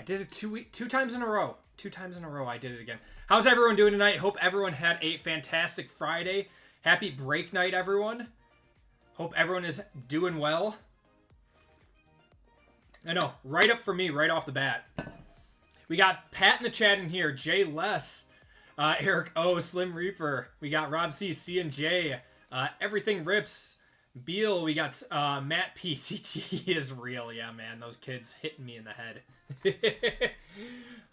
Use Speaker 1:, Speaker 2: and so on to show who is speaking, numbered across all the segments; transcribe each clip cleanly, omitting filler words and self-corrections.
Speaker 1: did it two times in a row. 2 times in a row I did it again. How's everyone doing tonight? Hope everyone had a fantastic Friday. Happy break night, everyone. Hope everyone is doing well. I know, right up for me, right off the bat. We got Pat in the chat in here, Jay Les, Eric O, Slim Reaper. We got Rob C, C and J, Everything Rips, Beal. We got Matt P. CT is real, yeah, man. Those kids hitting me in the head.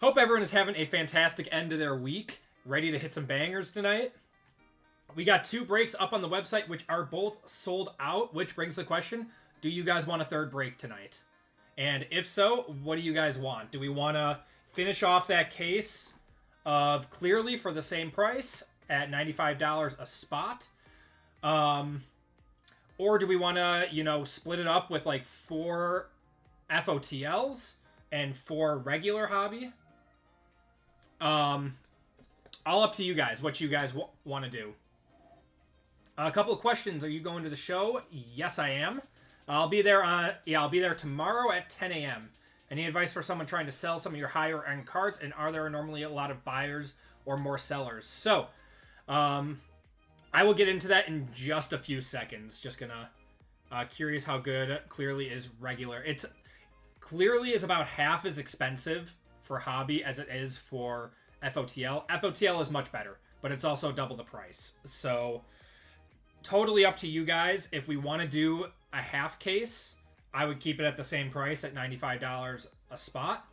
Speaker 1: Hope everyone is having a fantastic end to their week. Ready to hit some bangers tonight. We got 2 breaks up on the website, which are both sold out, which brings the question, do you guys want a 3rd break tonight? And if so, what do you guys want? Do we want to finish off that case of Clearly for the same price at $95 a spot? Or do we want to, you know, split it up with like 4 FOTLs and 4 regular hobby? All up to you guys, what you guys want to do. A couple of questions. Are you going to the show? Yes, I am. I'll be there I'll be there tomorrow at 10 a.m. Any advice for someone trying to sell some of your higher end cards? And are there normally a lot of buyers or more sellers? So, I will get into that in just a few seconds. Just gonna curious how good Clearly is regular. It's Clearly is about half as expensive for hobby as it is for FOTL. FOTL is much better, but it's also double the price. So totally up to you guys. If we want to do a half case, I would keep it at the same price at $95 a spot.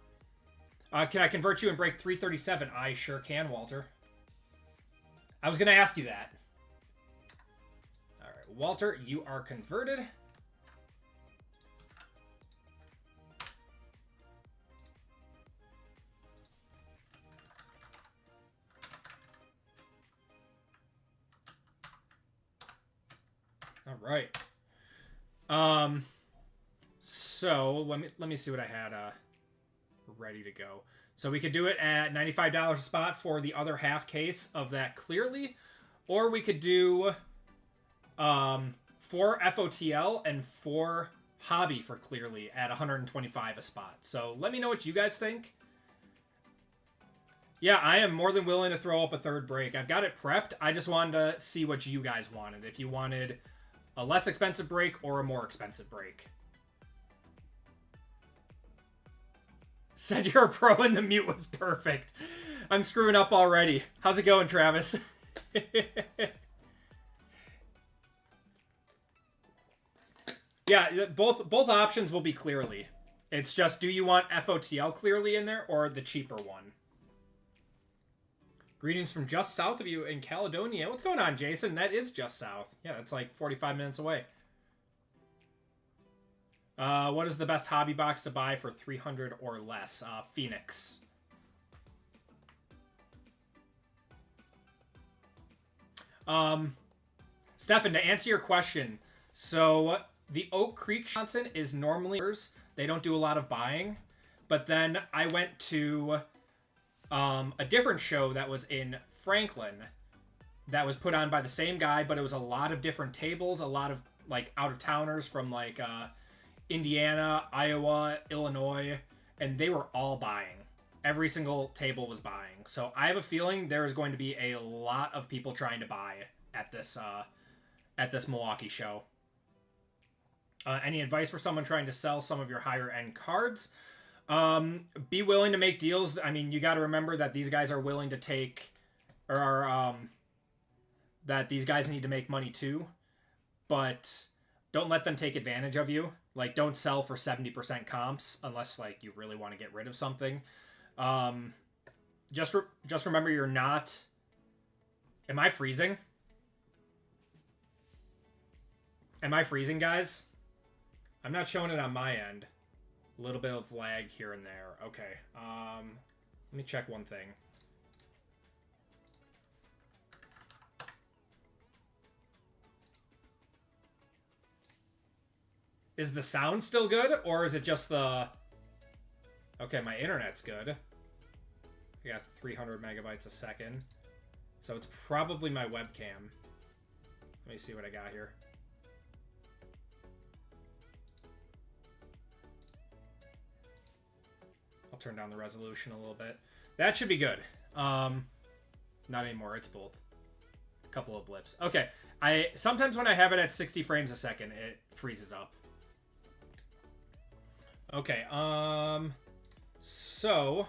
Speaker 1: Can I convert you and break 337? I sure can, Walter. I was going to ask you that. All right, Walter, you are converted. All right. So let me see what I had ready to go. So we could do it at $95 a spot for the other half case of that Clearly, or we could do 4 FOTL and 4 hobby for Clearly at $125 a spot. So let me know what you guys think. Yeah, I am more than willing to throw up a 3rd break. I've got it prepped. I just wanted to see what you guys wanted. If you wanted a less expensive break or a more expensive break. Said you're a pro and the mute was perfect. I'm screwing up already. How's it going, Travis? Yeah, both options will be Clearly. It's just, do you want FOTL Clearly in there or the cheaper one? Greetings from just south of you in Caledonia. What's going on, Jason? That is just south. Yeah, that's like 45 minutes away. What is the best hobby box to buy for 300 or less? Phoenix. Stefan, to answer your question, so the Oak Creek Johnson is normally, they don't do a lot of buying, but then I went to a different show that was in Franklin that was put on by the same guy, but it was a lot of different tables, a lot of like out-of-towners from like Indiana, Iowa, Illinois, and they were all buying. Every single table was buying. So I have a feeling there is going to be a lot of people trying to buy at this Milwaukee show. Any advice for someone trying to sell some of your higher end cards? Be willing to make deals. I mean, you got to remember that these guys are willing to take, or that these guys need to make money too, but don't let them take advantage of you. Like, don't sell for 70% comps unless like you really want to get rid of something. Just remember you're not. Am I freezing? Am I freezing, guys? I'm not showing it on my end. A little bit of lag here and there. Okay. Let me check one thing. Is the sound still good, or is it just the... Okay, my internet's good. I got 300 megabytes a second. So it's probably my webcam. Let me see what I got here. I'll turn down the resolution a little bit. That should be good. Not anymore. It's both. A couple of blips. Okay. Sometimes when I have it at 60 frames a second, it freezes up. Okay. So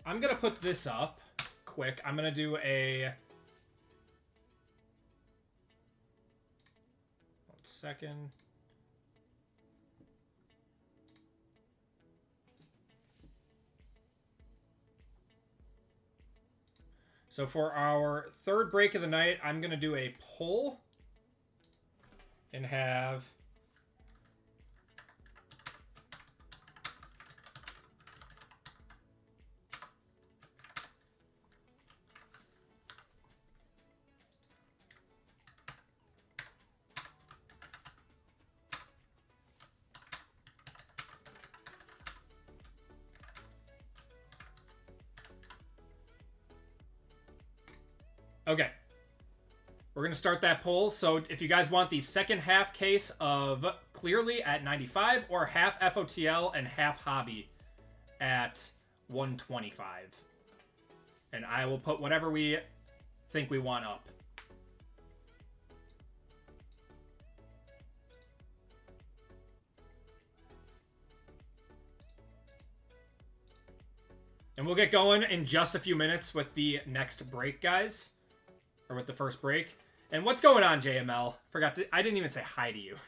Speaker 1: I'm gonna put this up quick. I'm gonna do a... One second. So for our third break of the night, I'm going to do a poll and have... Okay. We're going to start that poll. So if you guys want the second half case of Clearly at 95 or half FOTL and half Hobby at 125. And I will put whatever we think we want up. And we'll get going in just a few minutes with the next break, guys. Or with the first break. And what's going on, JML? I didn't even say hi to you.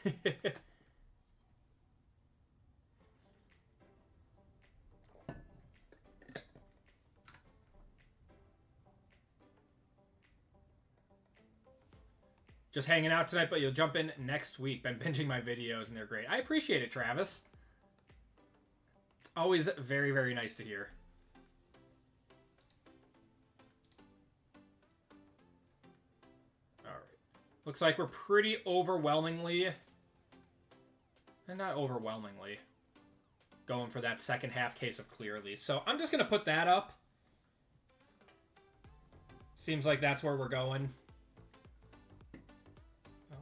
Speaker 1: Just hanging out tonight, but you'll jump in next week. Been binging my videos, and they're great. I appreciate it, Travis. It's always very, very nice to hear. Looks like we're pretty overwhelmingly, and not overwhelmingly, going for that second half case of Clearly. So I'm just going to put that up. Seems like that's where we're going. Oh.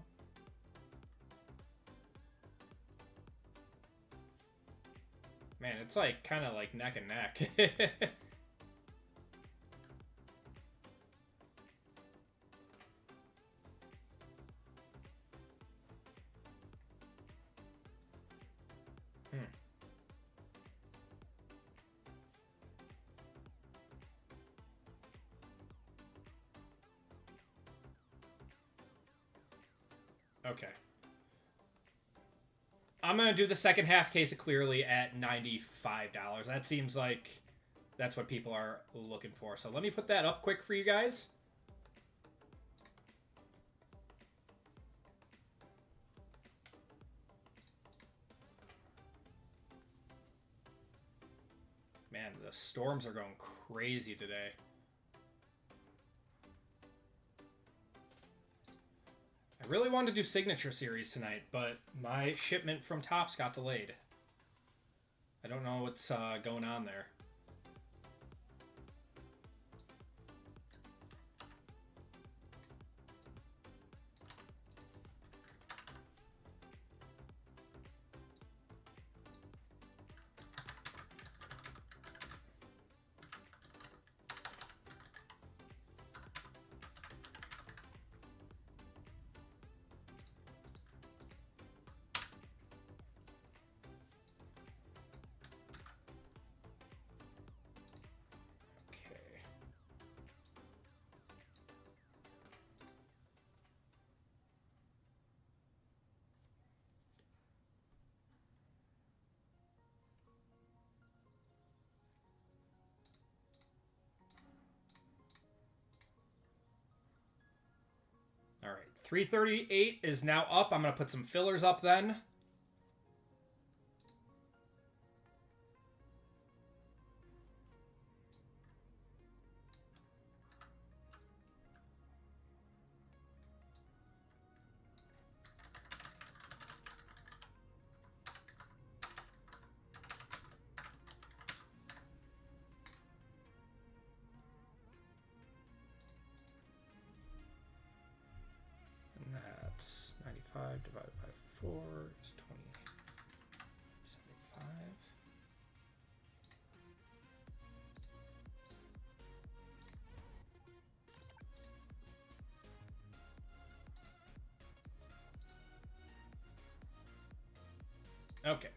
Speaker 1: Man, it's like kind of like neck and neck. Okay. I'm going to do the second half case of Clearly at $95. That seems like that's what people are looking for. So let me put that up quick for you guys. Man, the storms are going crazy today. I really wanted to do Signature Series tonight, but my shipment from Topps got delayed. I don't know what's going on there. All right, 338 is now up. I'm going to put some fillers up then. That's 95 divided by 4 is 20. 75. Okay.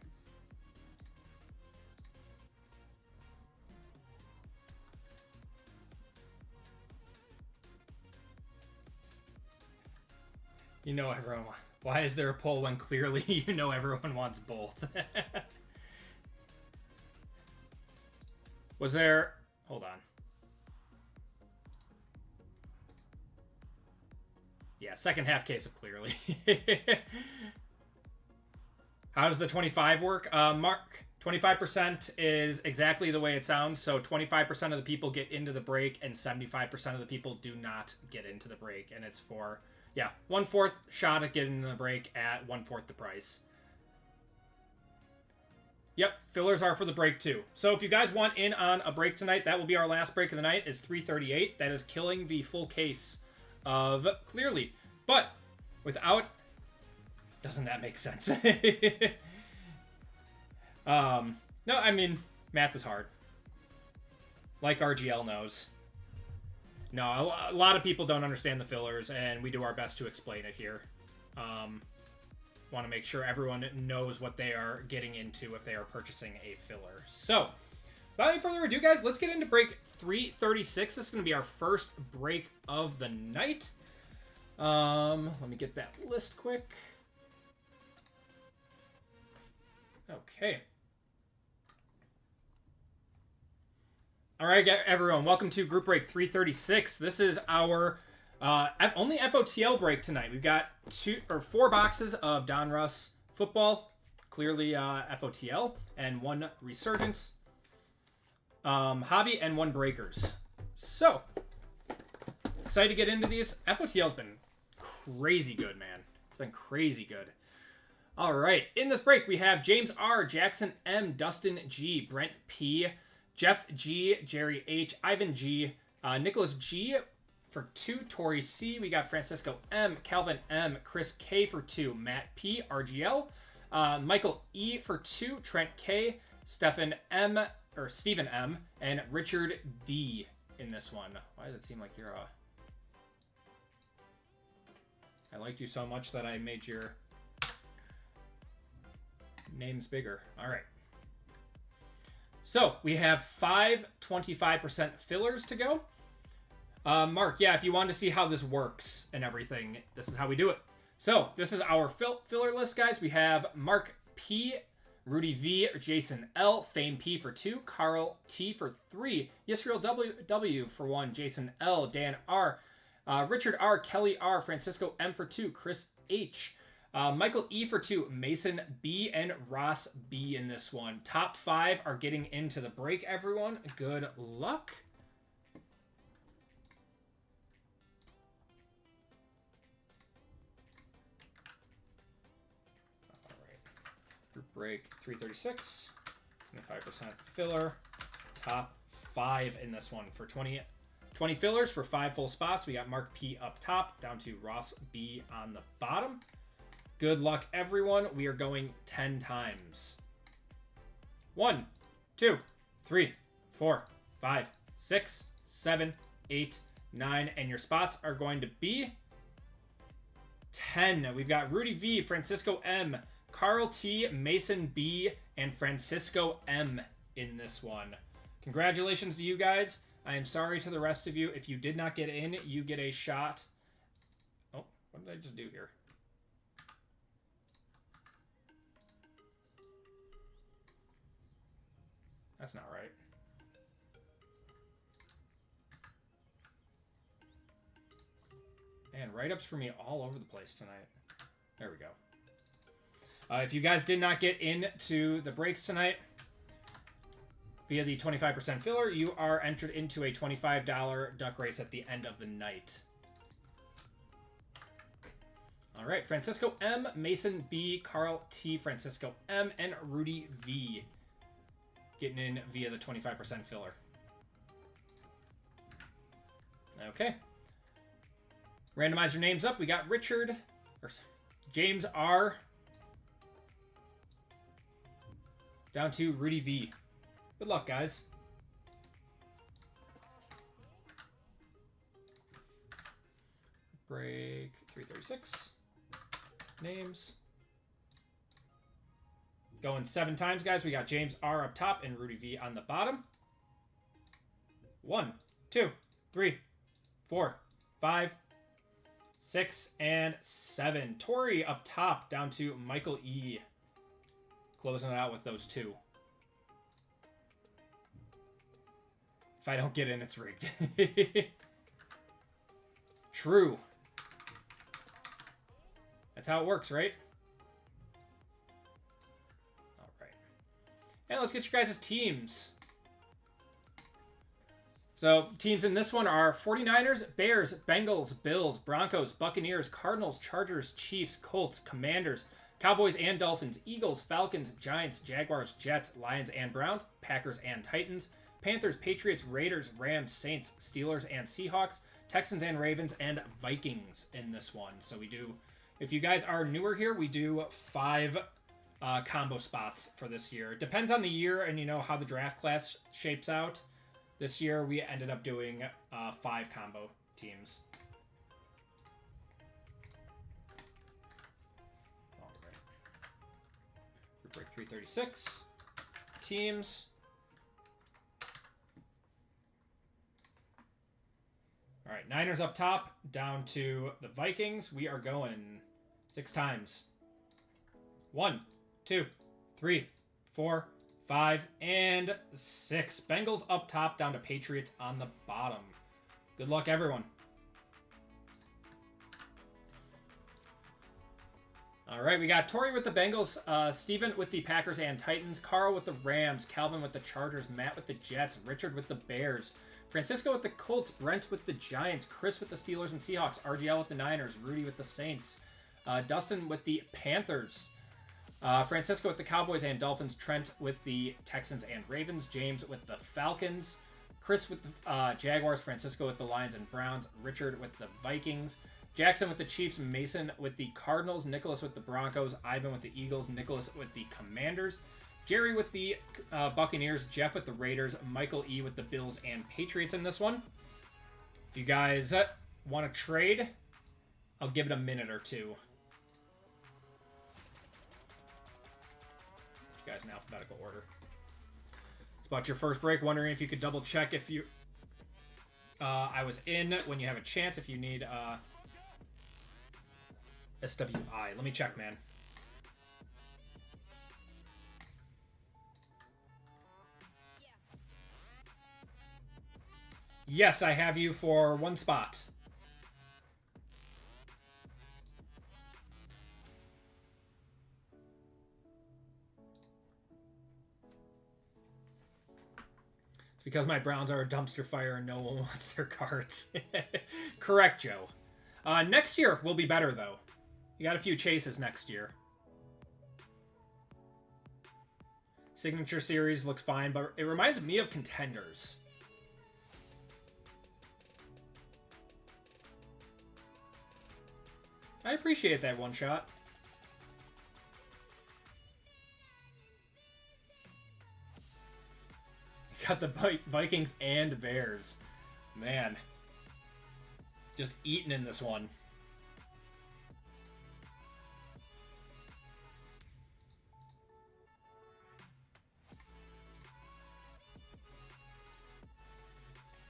Speaker 1: You know everyone. Why is there a poll when clearly you know everyone wants both? Was there... Hold on. Yeah, second half case of clearly. How does the 25 work? Mark, 25% is exactly the way it sounds. So 25% of the people get into the break and 75% of the people do not get into the break. And it's for, yeah, 1/4 shot at getting into the break at 1/4 the price. Yep, fillers are for the break too. So if you guys want in on a break tonight, that will be our last break of the night, is 338. That is killing the full case of clearly. But without... Doesn't that make sense? No, I mean, math is hard. Like RGL knows. No, a lot of people don't understand the fillers, and we do our best to explain it here. Want to make sure everyone knows what they are getting into if they are purchasing a filler. So, without any further ado, guys, let's get into break 336. This is going to be our first break of the night. Let me get that list quick. Okay. All right, everyone, welcome to group break 336. This is our only FOTL break tonight. We've got 4 boxes of DONRUSS football, clearly FOTL, and 1 Resurgence hobby, and 1 breakers. So, excited to get into these. FOTL's been crazy good, man. It's been crazy good. All right, in this break, we have James R., Jackson M., Dustin G., Brent P., Jeff G., Jerry H., Ivan G., Nicholas G. for 2, Tori C. We got Francisco M., Calvin M., Chris K. for 2, Matt P., RGL, Michael E. for 2, Trent K., Stephen M., and Richard D. in this one. Why does it seem like you're I liked you so much that I made your names bigger. All right. So we have 5 25% fillers to go. Mark, yeah, if you want to see how this works and everything, this is how we do it. So this is our filler list, guys. We have Mark P., Rudy V., Jason L., Fame P for 2, Carl T for 3, Yisrael W for 1, Jason L., Dan R., Richard R., Kelly R., Francisco M for 2, Chris H., Michael E for 2, Mason B, and Ross B in this one. Top 5 are getting into the break, everyone. Good luck. All right. Group break 336. 25% filler. Top 5 in this one for 20 fillers for 5 full spots. We got Mark P up top, down to Ross B on the bottom. Good luck, everyone. We are going 10 times. 1, 2, 3, 4, 5, 6, 7, 8, 9. And your spots are going to be 10. We've got Rudy V, Francisco M, Carl T, Mason B, and Francisco M in this one. Congratulations to you guys. I am sorry to the rest of you. If you did not get in, you get a shot. Oh, what did I just do here? That's not right. Man, write-ups for me all over the place tonight. There we go. If you guys did not get into the breaks tonight via the 25% filler, you are entered into a $25 duck race at the end of the night. All right, Francisco M, Mason B, Carl T, Francisco M, and Rudy V getting in via the 25% filler. Okay. Randomize your names up. We got James R. down to Rudy V. Good luck, guys. Break 336. Names. Going 7 times, guys. We got James R up top and Rudy V on the bottom. 1, 2, 3, 4, 5, 6, and 7. Tori up top down to Michael E. Closing it out with those 2. If I don't get in, it's rigged. True. That's how it works, right? All right. And let's get you guys' teams. So, teams in this one are 49ers, Bears, Bengals, Bills, Broncos, Buccaneers, Cardinals, Chargers, Chiefs, Colts, Commanders, Cowboys and Dolphins, Eagles, Falcons, Giants, Jaguars, Jets, Lions and Browns, Packers and Titans, Panthers, Patriots, Raiders, Rams, Saints, Steelers and Seahawks, Texans and Ravens, and Vikings in this one. So we do, if you guys are newer here, we do 5 combo spots for this year. It depends on the year and, you know, how the draft class shapes out. This year, we ended up doing 5 combo teams. All right. Group break 336. Teams. All right, Niners up top, down to the Vikings. We are going 6 times. 1, 2, 3, 4, 5, and 6. Bengals up top, down to Patriots on the bottom. Good luck, everyone. All right, we got Tori with the Bengals, Steven with the Packers and Titans, Carl with the Rams, Calvin with the Chargers, Matt with the Jets, Richard with the Bears, Francisco with the Colts, Brent with the Giants, Chris with the Steelers and Seahawks, RGL with the Niners, Rudy with the Saints, Dustin with the Panthers, Francisco with the Cowboys and Dolphins, Trent with the Texans and Ravens, James with the Falcons, Chris with the Jaguars, Francisco with the Lions and Browns, Richard with the Vikings, Jackson with the Chiefs, Mason with the Cardinals, Nicholas with the Broncos, Ivan with the Eagles, Nicholas with the Commanders, Jerry with the Buccaneers, Jeff with the Raiders, Michael E with the Bills and Patriots in this one. If you guys want to trade, I'll give it a minute or 2. You guys in alphabetical order. It's about your first break. Wondering if you could double check if you I was in when you have a chance. If you need SWI, let me check, man. Yes, I have you for 1 spot. Because my Browns are a dumpster fire and no one wants their cards. Correct, Joe. Next year will be better, though. You got a few chases next year. Signature Series looks fine, but it reminds me of Contenders. I appreciate that one shot. Got the Vikings and Bears. Man. Just eating in this one.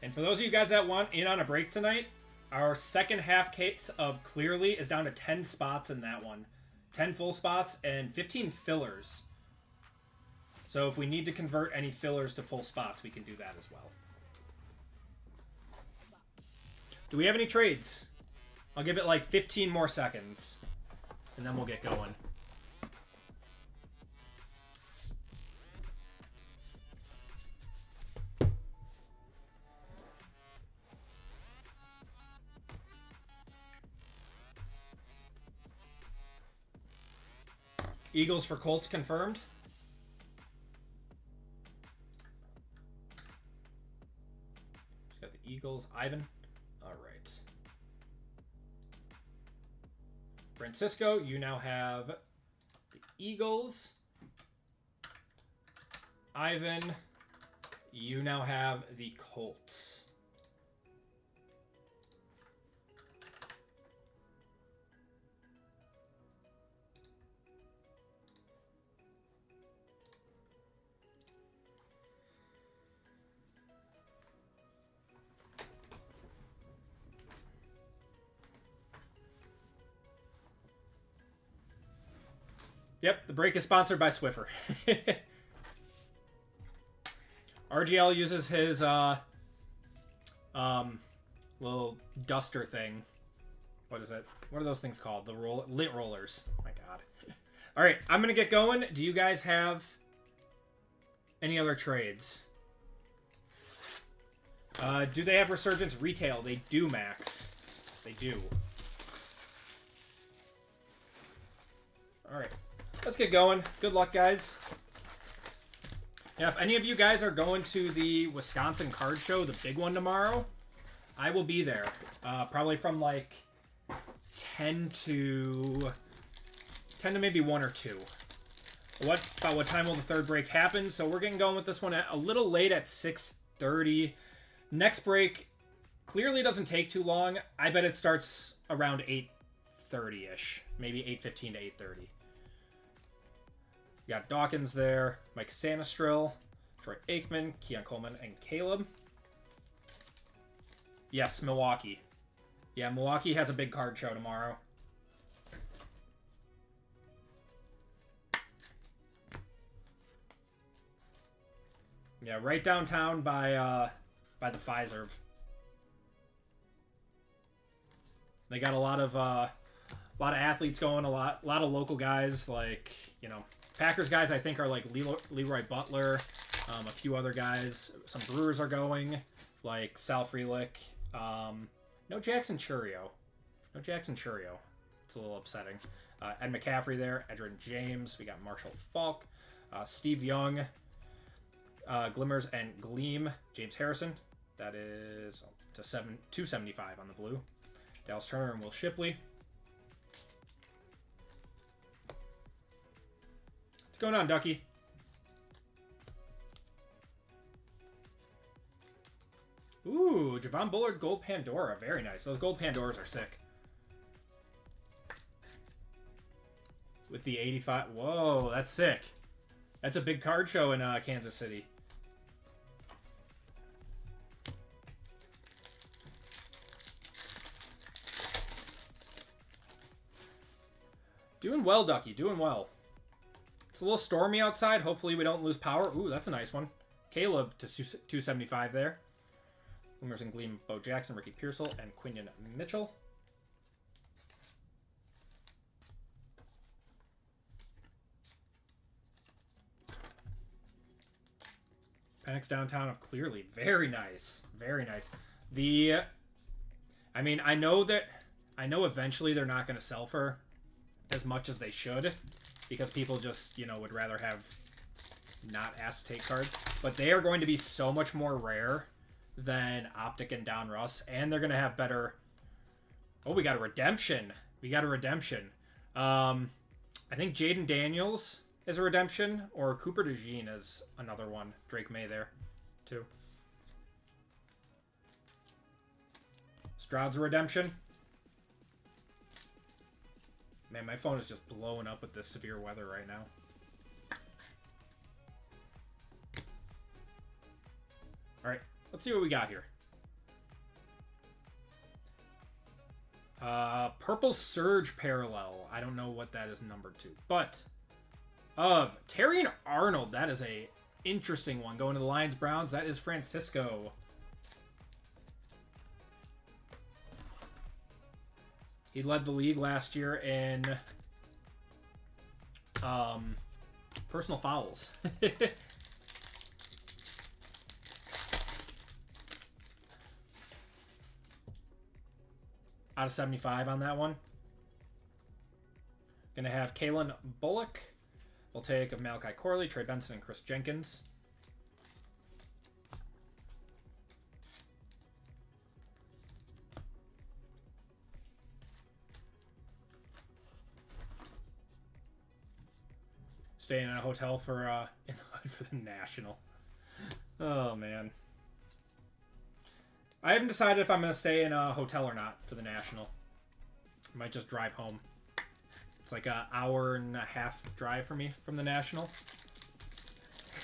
Speaker 1: And for those of you guys that want in on a break tonight, our second half case of Clearly is down to 10 spots in that one. 10 full spots and 15 fillers. So if we need to convert any fillers to full spots, we can do that as well. Do we have any trades? I'll give it like 15 more seconds, and then we'll get going. Eagles for Colts confirmed. Just got the Eagles. Ivan. All right. Francisco, you now have the Eagles. Ivan, you now have the Colts. Yep, the break is sponsored by Swiffer. RGL uses his little duster thing. What is it? What are those things called? The lit rollers. Oh my god. All right, I'm gonna get going. Do you guys have any other trades? Do they have Resurgence retail? They do, Max. They do. All right, let's get going. Good luck, guys. Yeah, if any of you guys are going to the Wisconsin card show, the big one tomorrow, I will be there. Probably from like 10 to maybe 1 or 2. About what time will the third break happen? So we're getting going with this one a little late at 6:30. Next break clearly doesn't take too long. I bet it starts around 8:30-ish. Maybe 8:15 to 8:30. You got Dawkins there, Mike Sanistril, Troy Aikman, Keon Coleman, and Caleb. Yes, Milwaukee. Yeah, Milwaukee has a big card show tomorrow. Yeah, right downtown by the Fiserv. They got a lot of athletes going, a lot of local guys, like, you know, Packers guys I think are like Leroy Butler, a few other guys. Some Brewers are going, like Sal Frelick. No Jackson Churio. No Jackson Churio. It's a little upsetting. Ed McCaffrey there, Edgerrin James. We got Marshall Falk, Steve Young, Glimmers and Gleam, James Harrison. That is to 275 on the blue. Dallas Turner and Will Shipley. What's going on, Ducky? Ooh, Javon Bullard, Gold Pandora. Very nice. Those Gold Pandoras are sick. With the 85. Whoa, that's sick. That's a big card show in Kansas City. Doing well, Ducky. Doing well. It's a little stormy outside. Hopefully we don't lose power. Ooh, that's a nice one. Caleb to 275 there. Glimmers and Gleam, Bo Jackson, Ricky Pearsall, and Quinion Mitchell. Penix Downtown of Clearly. Very nice. Very nice. I mean, I know eventually they're not going to sell for as much as they should, because people just, you know, would rather have not asked to take cards. But they are going to be so much more rare than Optic and Donruss, and they're going to have better... Oh, we got a redemption. We got a redemption. I think Jaden Daniels is a redemption, or Cooper DeJean is another one. Drake May there, too. Stroud's a redemption. Man, my phone is just blowing up with this severe weather right now. Alright, let's see what we got here. Purple Surge Parallel. I don't know what that is numbered to. But, Terry and Arnold, that is a interesting one. Going to the Lions-Browns, that is Francisco. He led the league last year in personal fouls. Out of 75 on that one. Gonna have Kalen Bullock. We'll take Malachi Corley, Trey Benson, and Chris Jenkins. Staying in a hotel for the National. Oh man. I haven't decided if I'm going to stay in a hotel or not for the National. I might just drive home. It's like an hour and a half drive for me from the National.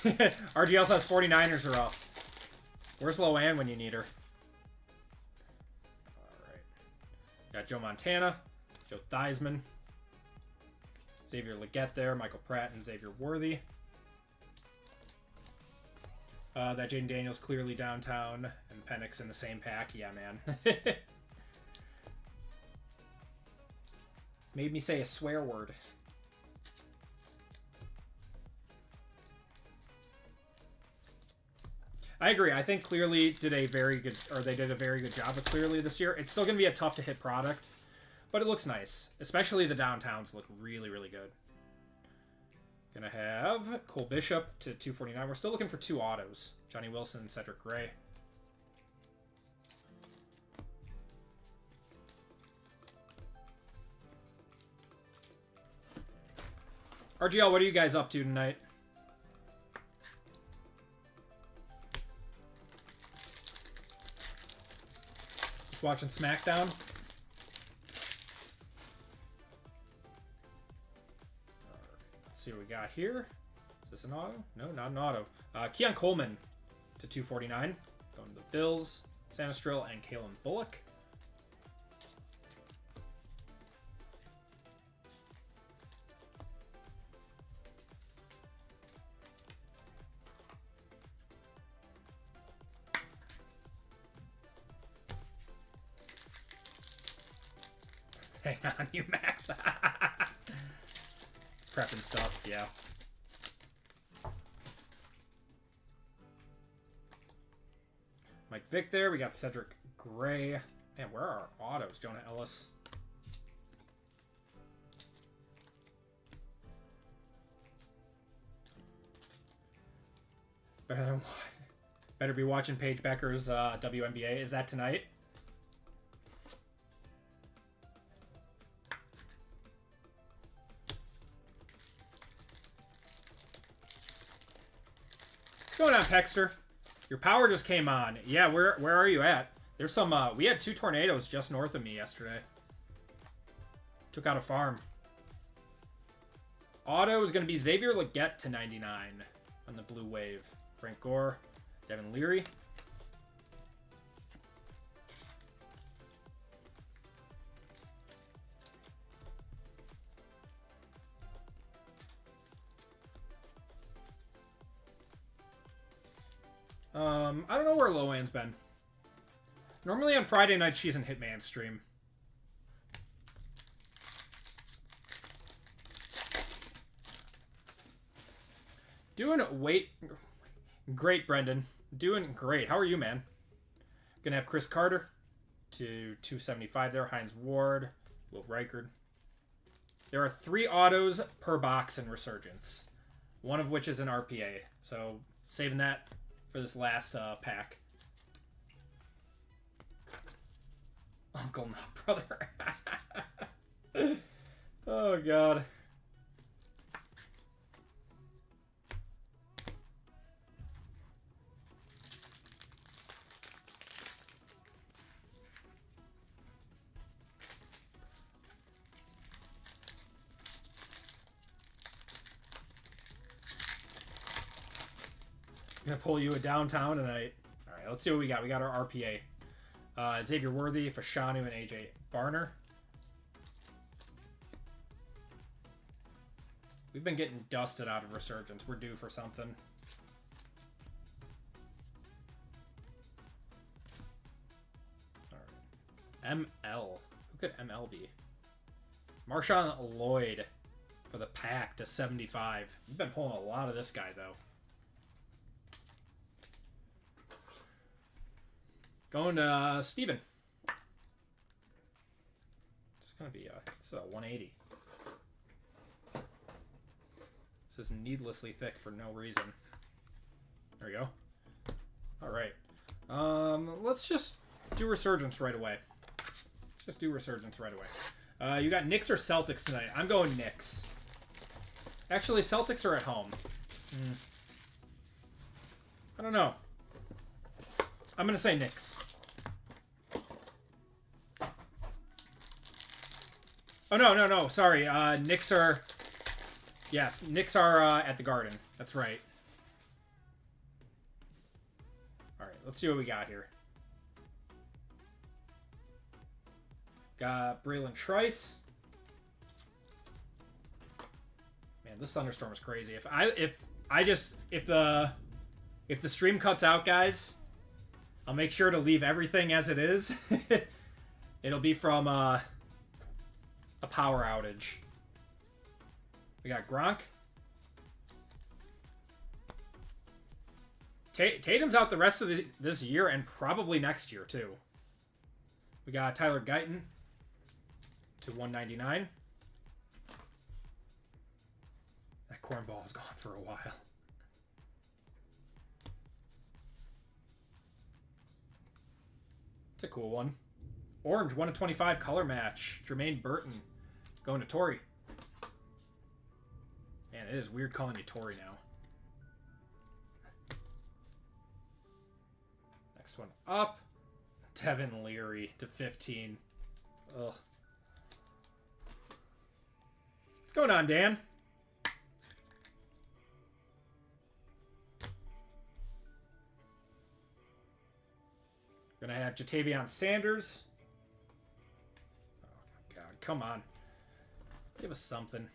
Speaker 1: RGL says 49ers are up. Where's Loanne when you need her? Alright. Got Joe Montana. Joe Theismann. Xavier Legette there, Michael Pratt and Xavier Worthy. That Jaden Daniels clearly downtown, and Penix in the same pack. Yeah, man. Made me say a swear word. I agree. I think Clearly did a very good, or they did a very good job with Clearly this year. It's still going to be a tough to hit product, but it looks nice. Especially the downtowns look really, really good. Gonna have Cole Bishop to 249. We're still looking for 2 autos. Johnny Wilson and Cedric Gray. RGL, what are you guys up to tonight? Just watching SmackDown? Let's see what we got here. Is this an auto? No, not an auto. Keon Coleman to 249. Going to the Bills. Sanastrell and Kalen Bullock. Hang on, you Max. Prepping stuff, yeah. Mike Vick there. We got Cedric Gray. Man, where are our autos? Jonah Ellis. Better be watching Paige Becker's WNBA. Is that tonight? What's going on, Pexter? Your power just came on. Yeah, where are you at? There's some, we had 2 tornadoes just north of me yesterday. Took out a farm. Auto is going to be Xavier Legette to 99 on the blue wave. Frank Gore, Devin Leary. I don't know where Loan's been. Normally on Friday night, she's in Hitman stream. Doing great, Brendan. Doing great. How are you, man? Gonna have Chris Carter to 275 there. Hines Ward, Will Reichard. There are 3 autos per box in Resurgence. One of which is an RPA. So saving that for this last pack. Uncle Not Brother. Oh, God. Gonna pull you a downtown tonight. All right, let's see what we got. We got our RPA. Xavier Worthy, Fashanu, and AJ Barner. We've been getting dusted out of Resurgence. We're due for something. All right. ML. Who could ML be? Marshawn Lloyd for the pack to 75. You've been pulling a lot of this guy, though. Going to Steven. It's going to be it's a 180. This is needlessly thick for no reason. There we go. All right. Let's just do Resurgence right away. Let's just do Resurgence right away. You got Knicks or Celtics tonight? I'm going Knicks. Actually, Celtics are at home. I don't know. I'm going to say Knicks. Oh, no. Sorry. Knicks are... Yes, Knicks are at the Garden. That's right. All right, let's see what we got here. Got Braylon Trice. Man, this thunderstorm is crazy. If the stream cuts out, guys, I'll make sure to leave everything as it is. It'll be from a power outage. We got Gronk. Tatum's out the rest of this year and probably next year, too. We got Tyler Guyton to 199. That cornball is gone for a while. It's a cool one. Orange, 1/25 color match. Jermaine Burton going to Torrey. Man, it is weird calling you Torrey now. Next one up. Devin Leary to 15. Ugh. What's going on, Dan? Gonna have Jatavion Sanders. Oh, God. Come on. Give us something.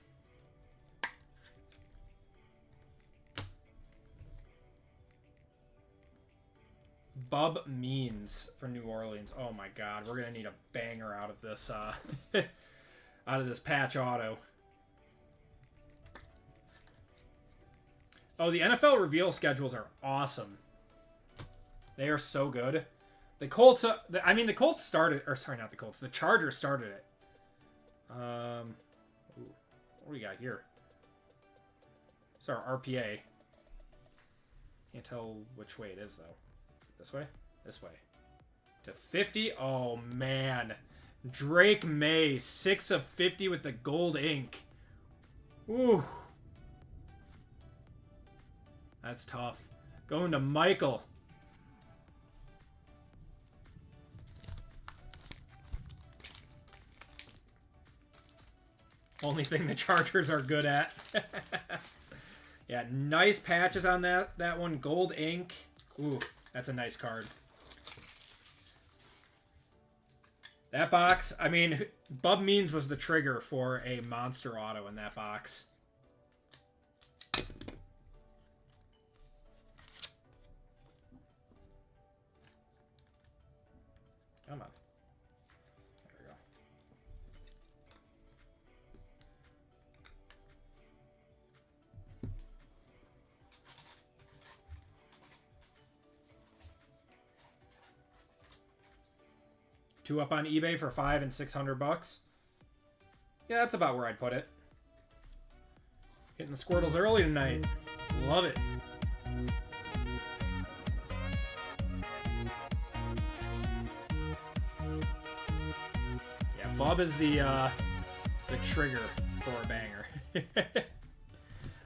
Speaker 1: Bub Means for New Orleans. Oh my God, we're gonna need a banger out of this out of this patch auto. Oh, the NFL reveal schedules are awesome. They are so good. The Colts, the Colts started, or sorry, not the Colts. The Chargers started it. Ooh, what do we got here? It's our RPA. Can't tell which way it is though. This way? This way. To 50? Oh, man. Drake May, 6 of 50 with the gold ink. Ooh. That's tough. Going to Michael. Only thing the Chargers are good at. Yeah, nice patches on that one. Gold ink. Ooh. That's a nice card. That box, I mean, Bub Means was the trigger for a monster auto in that box. Come on. There we go. Two up on eBay for $500 and $600. Yeah, that's about where I'd put it. Getting the Squirtles early tonight. Love it. Yeah, Bob is the trigger for a banger.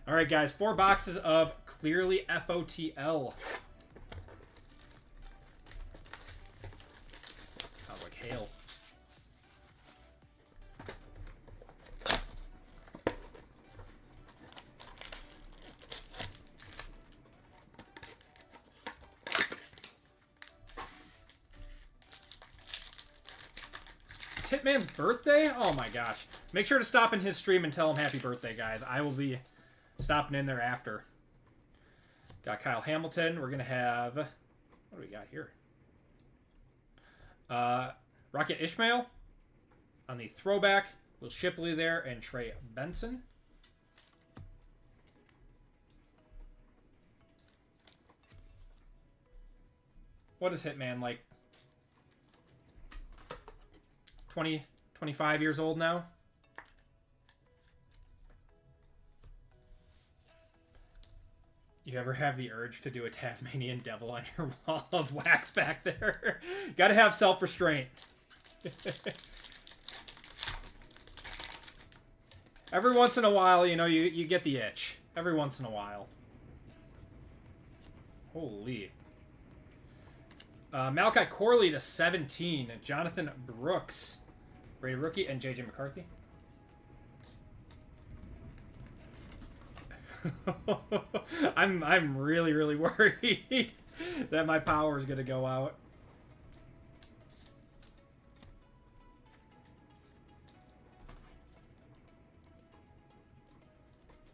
Speaker 1: All right, guys, 4 boxes of Clearly FOTL. Hail. It's Hitman's birthday? Oh my gosh. Make sure to stop in his stream and tell him happy birthday, guys. I will be stopping in there after. Got Kyle Hamilton. We're going to have... What do we got here? Rocket Ishmael on the throwback. Will Shipley there and Trey Benson. What is Hitman, like 20, 25 years old now? You ever have the urge to do a Tasmanian devil on your wall of wax back there? Gotta have self-restraint. Every once in a while, you know, you get the itch. Every once in a while. Holy. Malachi Corley to 17. Jonathan Brooks. Brady Rookie and JJ McCarthy. I'm really worried that my power is gonna go out.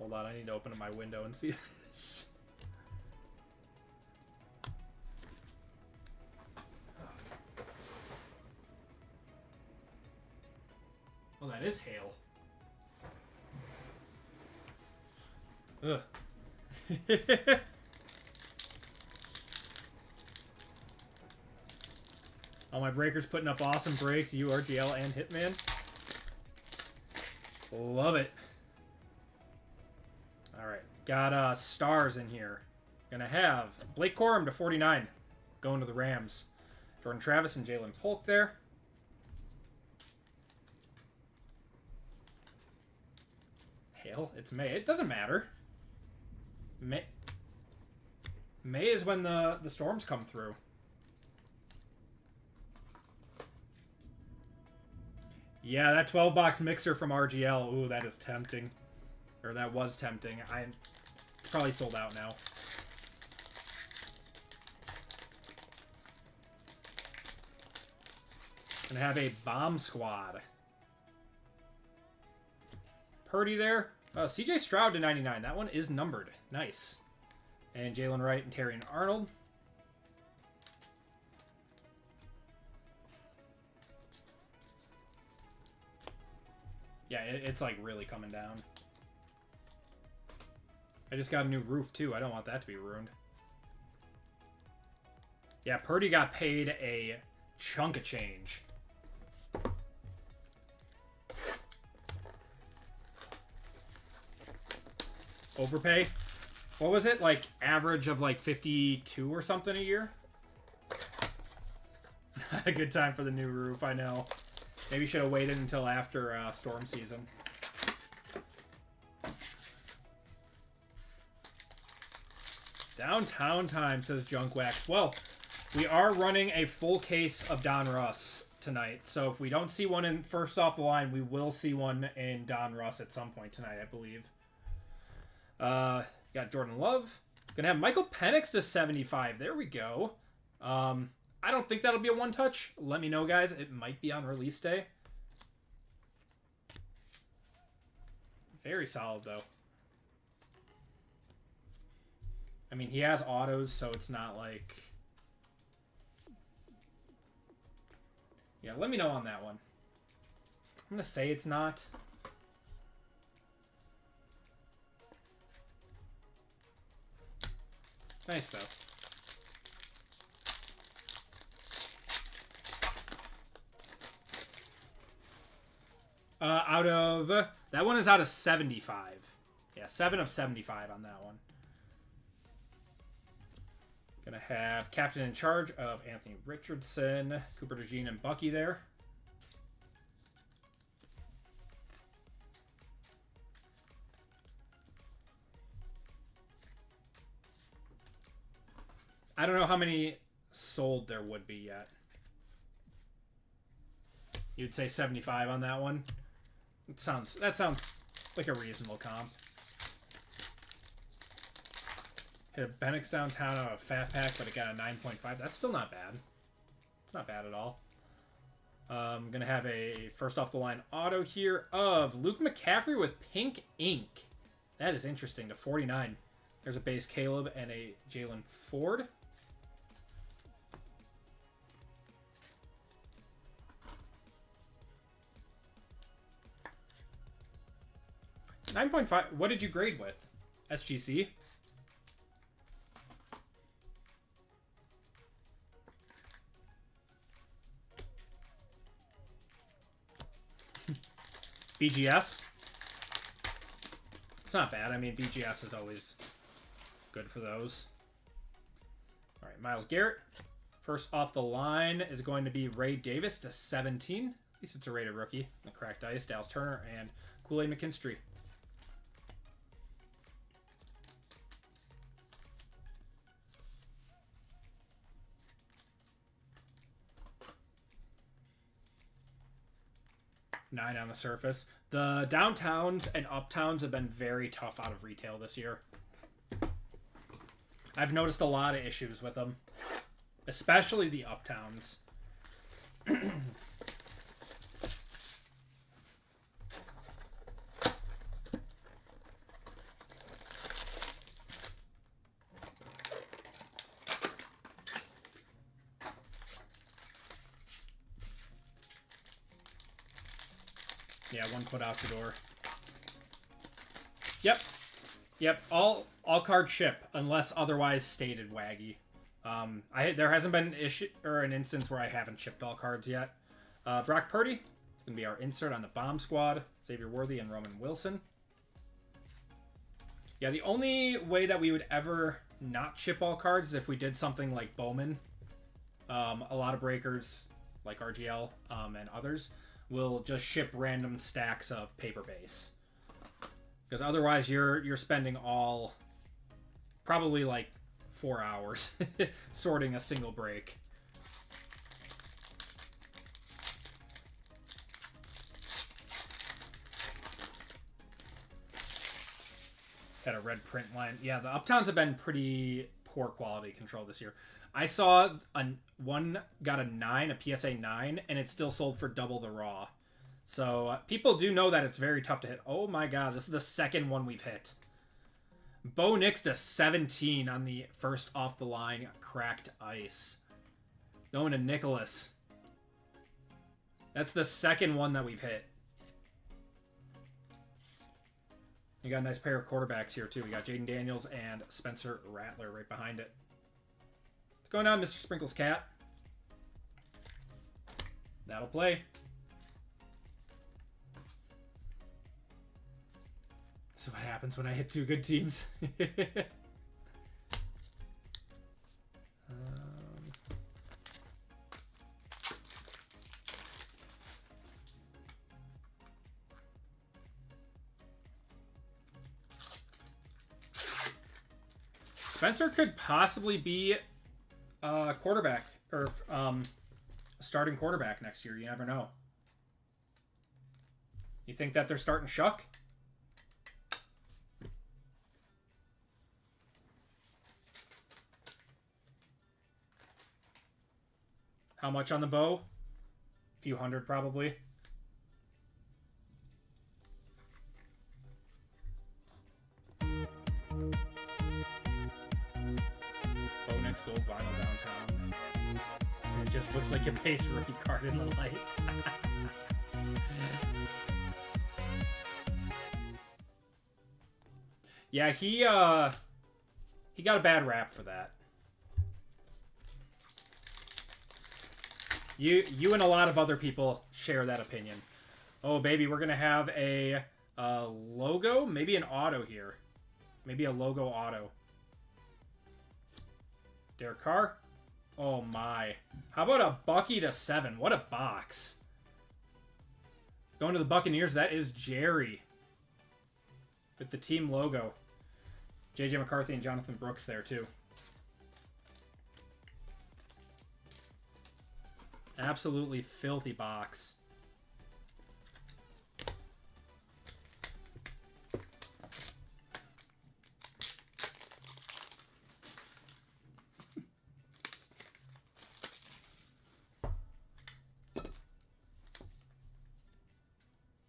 Speaker 1: Hold on, I need to open up my window and see this. Well, that is hail. Ugh. All my breakers putting up awesome breaks. URGL and Hitman. Love it. Alright. Got stars in here. Gonna have Blake Corum to 49. Going to the Rams. Jordan Travis and Jalen Polk there. Hail. It's May. It doesn't matter. May is when the storms come through. Yeah, that 12-box mixer from RGL. Ooh, that is tempting. Or that was tempting. It's probably sold out now. Gonna have a bomb squad. Purdy there. CJ Stroud to 99. That one is numbered. Nice. And Jalen Wright and Terrion Arnold. Yeah, it's like really coming down. I just got a new roof too. I don't want that to be ruined. Yeah, Purdy got paid a chunk of change. Overpay? What was it? Like average of like 52 or something a year? Not a good time for the new roof, I know. Maybe should have waited until after storm season. Downtown time, says Junkwax. Well, we are running a full case of DONRUSS tonight. So if we don't see one in first off the line, we will see one in DONRUSS at some point tonight, I believe. Got Jordan Love. Gonna have Michael Penix to 75. There we go. I don't think that'll be a one-touch. Let me know, guys. It might be on release day. Very solid, though. I mean, he has autos, so it's not like... Yeah, let me know on that one. I'm going to say it's not. Nice, though. Out of... that one is out of 75. Yeah, 7 of 75 on that one. Gonna have Captain in Charge of Anthony Richardson, Cooper DeJean, and Bucky there. I don't know how many sold there would be yet. You'd say 75 on that one. That sounds like a reasonable comp. Hit a Penix downtown on a fat pack, but it got a 9.5. That's still not bad. It's not bad at all. I'm going to have a first off the line auto here of Luke McCaffrey with pink ink. That is interesting to 49. There's a base Caleb and a Jalen Ford. $9.5. What did you grade with? SGC? BGS? It's not bad. I mean, BGS is always good for those. All right, Myles Garrett. First off the line is going to be Ray Davis to 17. At least it's a rated rookie. The Cracked Ice, Dallas Turner, and Kool-Aid McKinstry. Nine on the surface. The downtowns and uptowns have been very tough out of retail this year. I've noticed a lot of issues with them, especially the uptowns. Yeah, 1 foot out the door. Yep. Yep. All cards ship unless otherwise stated, Waggy. There hasn't been an issue or an instance where I haven't shipped all cards yet. Brock Purdy is gonna be our insert on the bomb squad. Xavier Worthy and Roman Wilson. Yeah, the only way that we would ever not ship all cards is if we did something like Bowman. A lot of breakers like RGL and others will just ship random stacks of paper base. Because otherwise you're spending all probably like 4 hours sorting a single break. Got a red print line. Yeah, the Uptowns have been pretty poor quality control this year. I saw one got a 9, a PSA 9, and it still sold for double the raw. So people do know that it's very tough to hit. Oh my god, this is the second one we've hit. Bo Nix to 17 on the first off the line cracked ice. Going to Nicholas. That's the second one that we've hit. We got a nice pair of quarterbacks here too. We got Jaden Daniels and Spencer Rattler right behind it. What's going on, Mr. Sprinkles Cat? That'll play. So what happens when I hit 2 good teams? Spencer could possibly be a quarterback or starting quarterback next year. You never know. You think that they're starting Shuck? How much on the bow? A few hundred, probably. Bow next gold vinyl downtown. So it just looks like a base rookie card in the light. Yeah, he got a bad rap for that. You and a lot of other people share that opinion. Oh, baby, we're going to have a logo? Maybe an auto here. Maybe a logo auto. Derek Carr? Oh, my. How about a Bucky to 7? What a box. Going to the Buccaneers, that is Jerry. With the team logo. J.J. McCarthy and Jonathan Brooks there, too. Absolutely filthy box.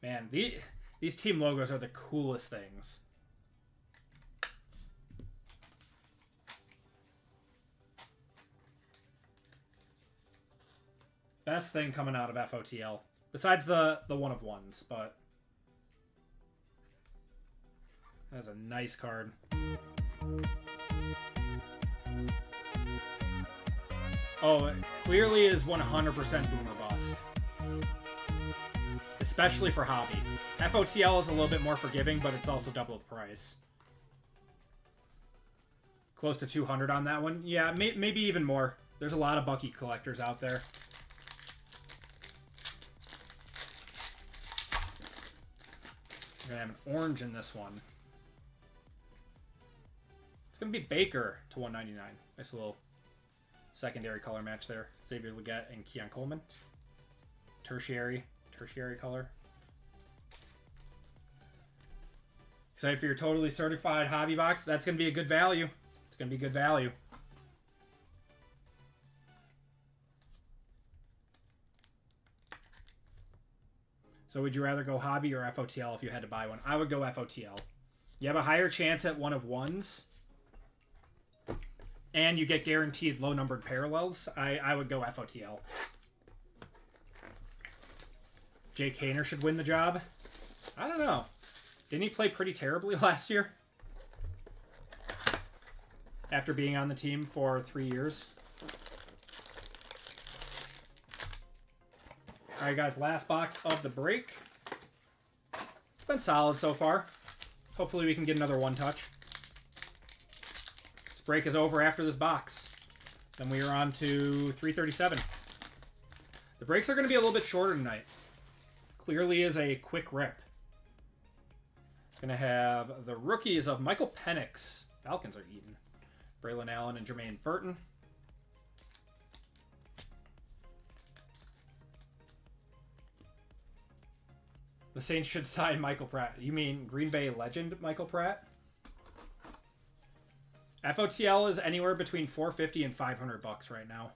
Speaker 1: Man, these team logos are the coolest things. Best thing coming out of FOTL. Besides the one-of-ones, but... That's a nice card. Oh, it clearly is 100% boomer bust. Especially for hobby. FOTL is a little bit more forgiving, but it's also double the price. Close to 200 on that one. Yeah, maybe even more. There's a lot of Bucky collectors out there. We're going to have an orange in this one. It's going to be Baker to 199. Nice little secondary color match there. Xavier Legette and Keon Coleman. Tertiary color. Excited for your totally certified hobby box. That's going to be a good value. It's going to be good value. So would you rather go hobby or FOTL if you had to buy one? I would go FOTL. You have a higher chance at one-of-ones. And you get guaranteed low-numbered parallels. I would go FOTL. Jake Haener should win the job. I don't know. Didn't he play pretty terribly last year? After being on the team for 3 years. Alright guys, last box of the break. It's been solid so far. Hopefully we can get another one touch. This break is over after this box. Then we are on to 337. The breaks are going to be a little bit shorter tonight. Clearly is a quick rip. Going to have the rookies of Michael Penix. Falcons are eating. Braylon Allen and Jermaine Burton. The Saints should sign Michael Pratt. You mean Green Bay legend Michael Pratt? FOTL is anywhere between $450 and $500 right now.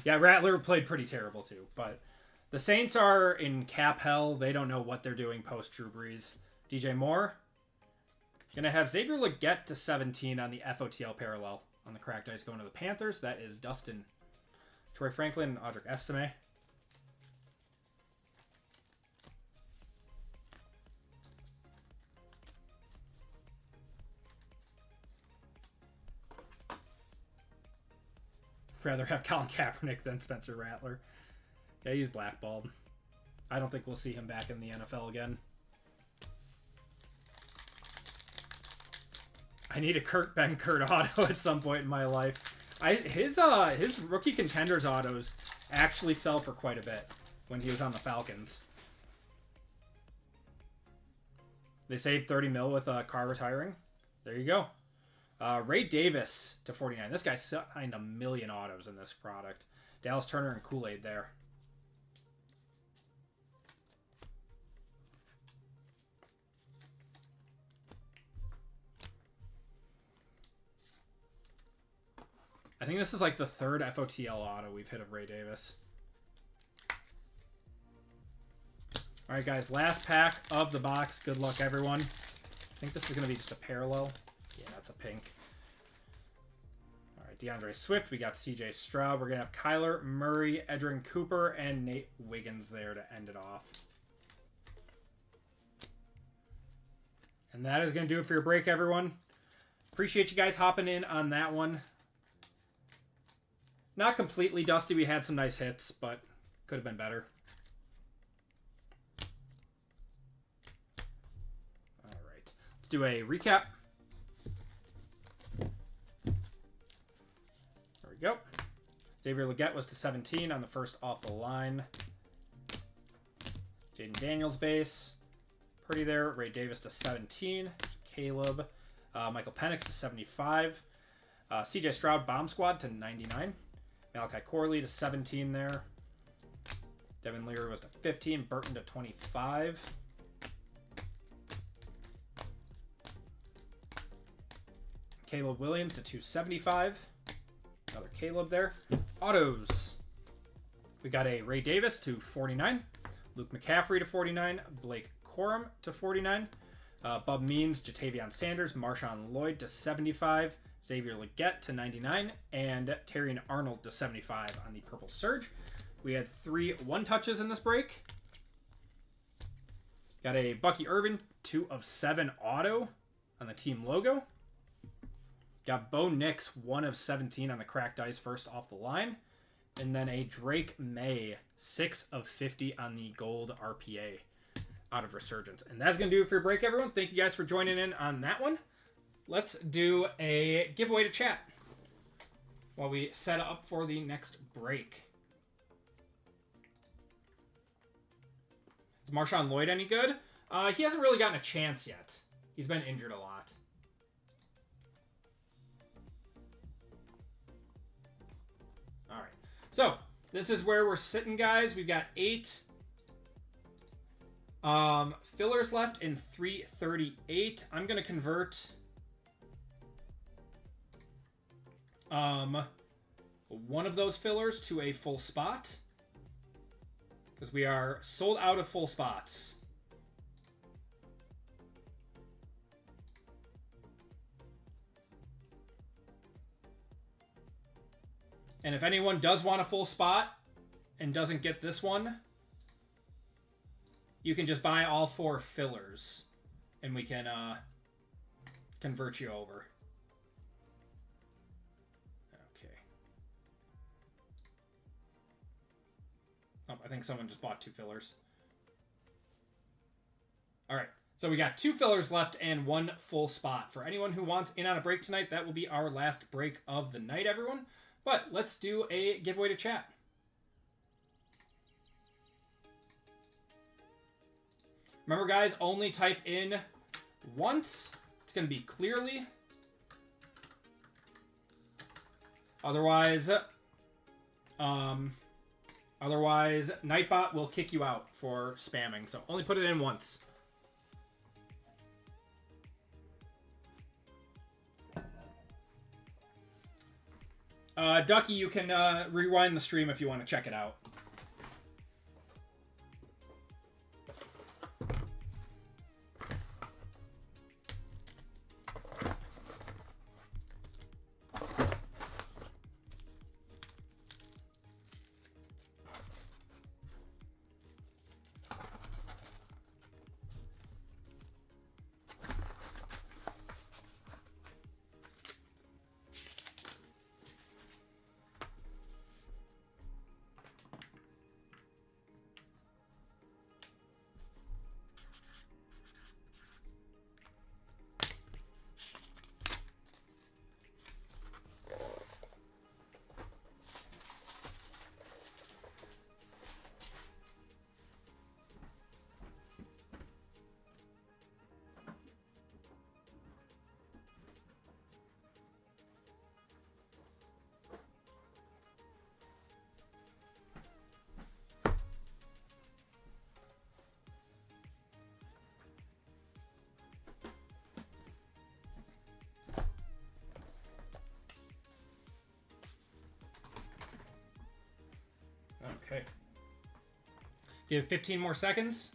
Speaker 1: Yeah, Rattler played pretty terrible too, but the Saints are in cap hell. They don't know what they're doing post Drew Brees. DJ Moore. Gonna have Xavier Legette to 17 on the FOTL parallel on the cracked ice going to the Panthers. That is Dustin. Troy Franklin and Audric Estime. Rather have Colin Kaepernick than Spencer Rattler. Yeah, he's blackballed. I don't think we'll see him back in the NFL again. I need a Kurt Benkert auto at some point in my life. His rookie contenders autos actually sell for quite a bit when he was on the Falcons. They saved 30 mil with Carr retiring. There you go. Ray Davis to 49. This guy signed a million autos in this product. Dallas Turner and Kool-Aid there. I think this is like the third FOTL auto we've hit of Ray Davis. All right, guys, last pack of the box. Good luck, everyone. I think this is going to be just a parallel. Yeah, that's a pink. All right, DeAndre Swift. We got CJ Stroud. We're going to have Kyler Murray, Edrin Cooper, and Nate Wiggins there to end it off. And that is going to do it for your break, everyone. Appreciate you guys hopping in on that one. Not completely dusty. We had some nice hits, but could have been better. All right. Let's do a recap. There we go. Xavier Legette was to 17 on the first off the line. Jaden Daniels base. Pretty there. Ray Davis to 17. Caleb. Michael Penix to 75. CJ Stroud Bomb Squad to 99. Malachi Corley to 17 there. Devin Leary was to 15. Burton to 25. Caleb Williams to 275. Another Caleb there. Autos. We got a Ray Davis to 49. Luke McCaffrey to 49. Blake Corum to 49. Bub Means, Jatavion Sanders, Marshawn Lloyd to 75. Xavier Legette to 99, and Terrion Arnold to 75 on the Purple Surge. We had 3 one-touches in this break. Got a Bucky Irvin, 2 of 7 auto on the team logo. Got Bo Nix, 1 of 17 on the cracked ice first off the line. And then a Drake May, 6 of 50 on the gold RPA out of Resurgence. And that's going to do it for your break, everyone. Thank you guys for joining in on that one. Let's do a giveaway to chat while we set up for the next break. Is Marshawn Lloyd any good? He hasn't really gotten a chance yet. He's been injured a lot. All right. So, this is where we're sitting, guys. We've got 8 fillers left in 338. I'm going to convert one of those fillers to a full spot because we are sold out of full spots. And if anyone does want a full spot and doesn't get this one, you can just buy all 4 fillers, and we can convert you over. Okay. Oh, I think someone just bought 2 fillers. All right. So we got 2 fillers left and 1 full spot. For anyone who wants in on a break tonight, that will be our last break of the night, everyone. But let's do a giveaway to chat. Remember, guys, only type in once. It's going to be clearly. Otherwise, Nightbot will kick you out for spamming. So only put it in once. Ducky, you can rewind the stream if you want to check it out. Okay. Give 15 more seconds.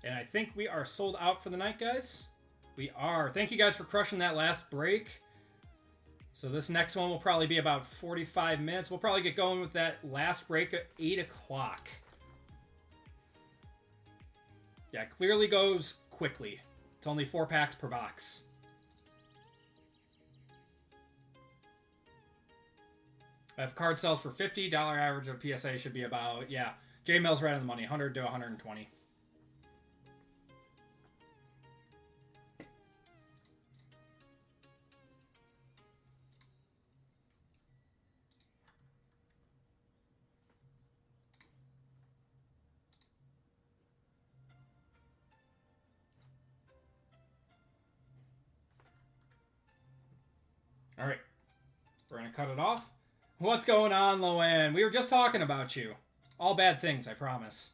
Speaker 1: And I think we are sold out for the night, guys. We are. Thank you guys for crushing that last break. So this next one will probably be about 45 minutes. We'll probably get going with that last break at 8 o'clock. Yeah, it clearly goes quickly. It's only 4 packs per box. I have card sales for $50. Average of PSA should be about, yeah. J-Mill's right on the money, 100 to 120. All right. We're going to cut it off. What's going on, Loanne? We were just talking about you. All bad things, I promise.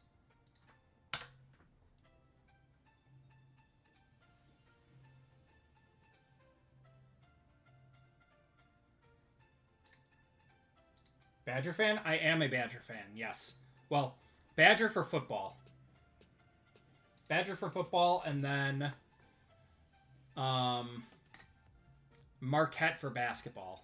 Speaker 1: Badger fan? I am a Badger fan, yes. Well, Badger for football. Badger for football, and then Marquette for basketball.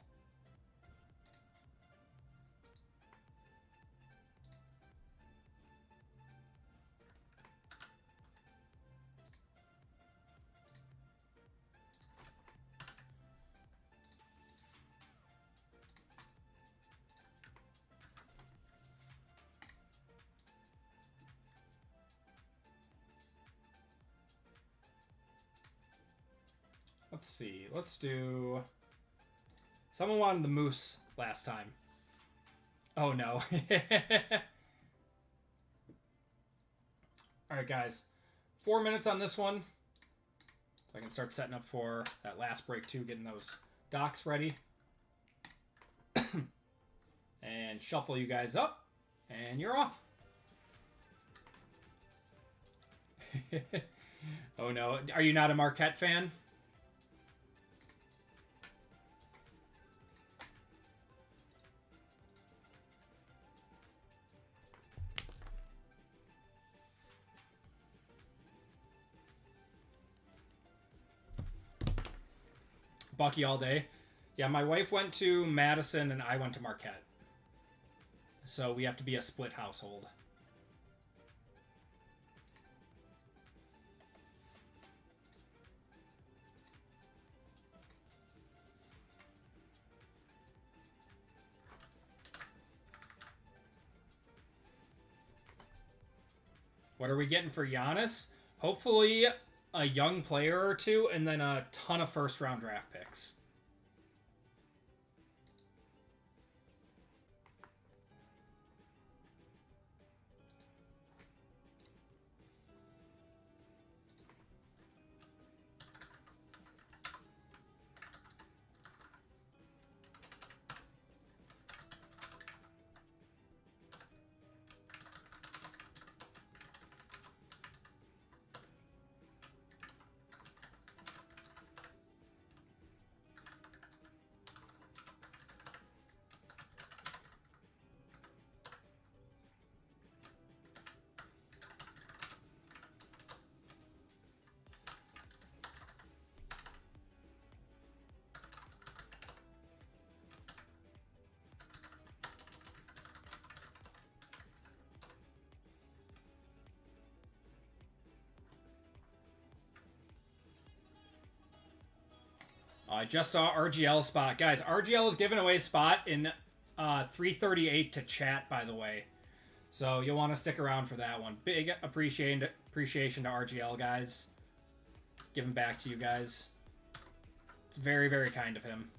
Speaker 1: Let's see. Let's do... Someone wanted the moose last time. Oh, no. Alright, guys. 4 minutes on this one. So I can start setting up for that last break, too. Getting those docks ready. And shuffle you guys up. And you're off. Oh, no. Are you not a Marquette fan? Bucky all day. Yeah, my wife went to Madison and I went to Marquette. So we have to be a split household. What are we getting for Giannis? Hopefully a young player or two, and then a ton of first-round draft picks. I just saw RGL spot. Guys, RGL is giving away a spot in 338 to chat, by the way. So you'll want to stick around for that one. Big appreciation to RGL, guys. Giving back to you guys. It's very, very kind of him.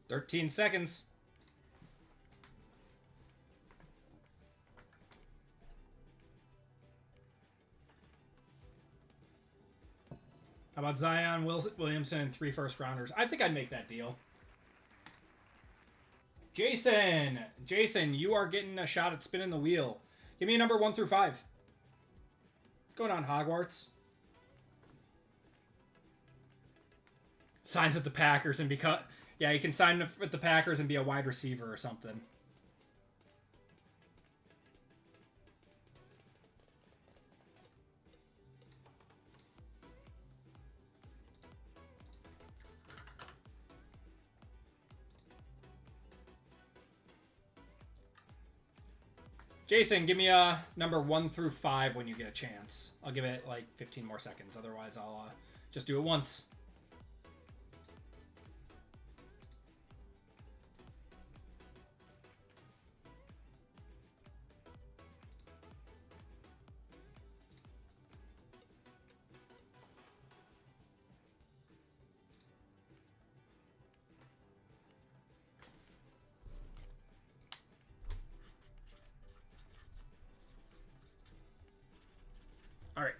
Speaker 1: "13 seconds. How about Zion Williamson and 3 first-rounders? I think I'd make that deal. Jason, you are getting a shot at spinning the wheel. Give me a number 1 through 5. What's going on, Hogwarts? Signs with the Packers and become... Yeah, you can sign with the Packers and be a wide receiver or something. Jason, give me a number 1 through 5 when you get a chance. I'll give it like 15 more seconds. Otherwise, I'll just do it once. All right.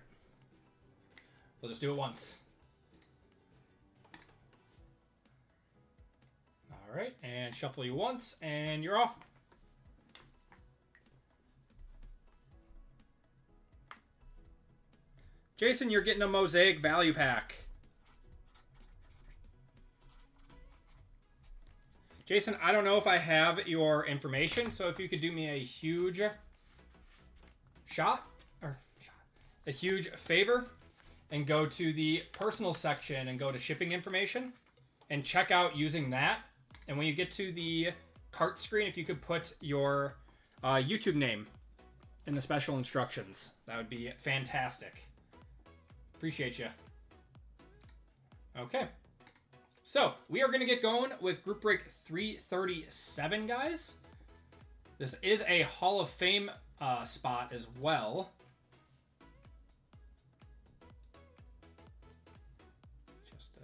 Speaker 1: We'll just do it once. All right, and shuffle you once, and you're off. Jason, you're getting a Mosaic value pack. Jason, I don't know if I have your information, so if you could do me a huge a huge favor and go to the personal section and go to shipping information and check out using that. And when you get to the cart screen, if you could put your YouTube name in the special instructions, that would be fantastic. Appreciate you. Okay. So, we are going to get going with Group Break 337, guys. This is a Hall of Fame spot as well. Just, do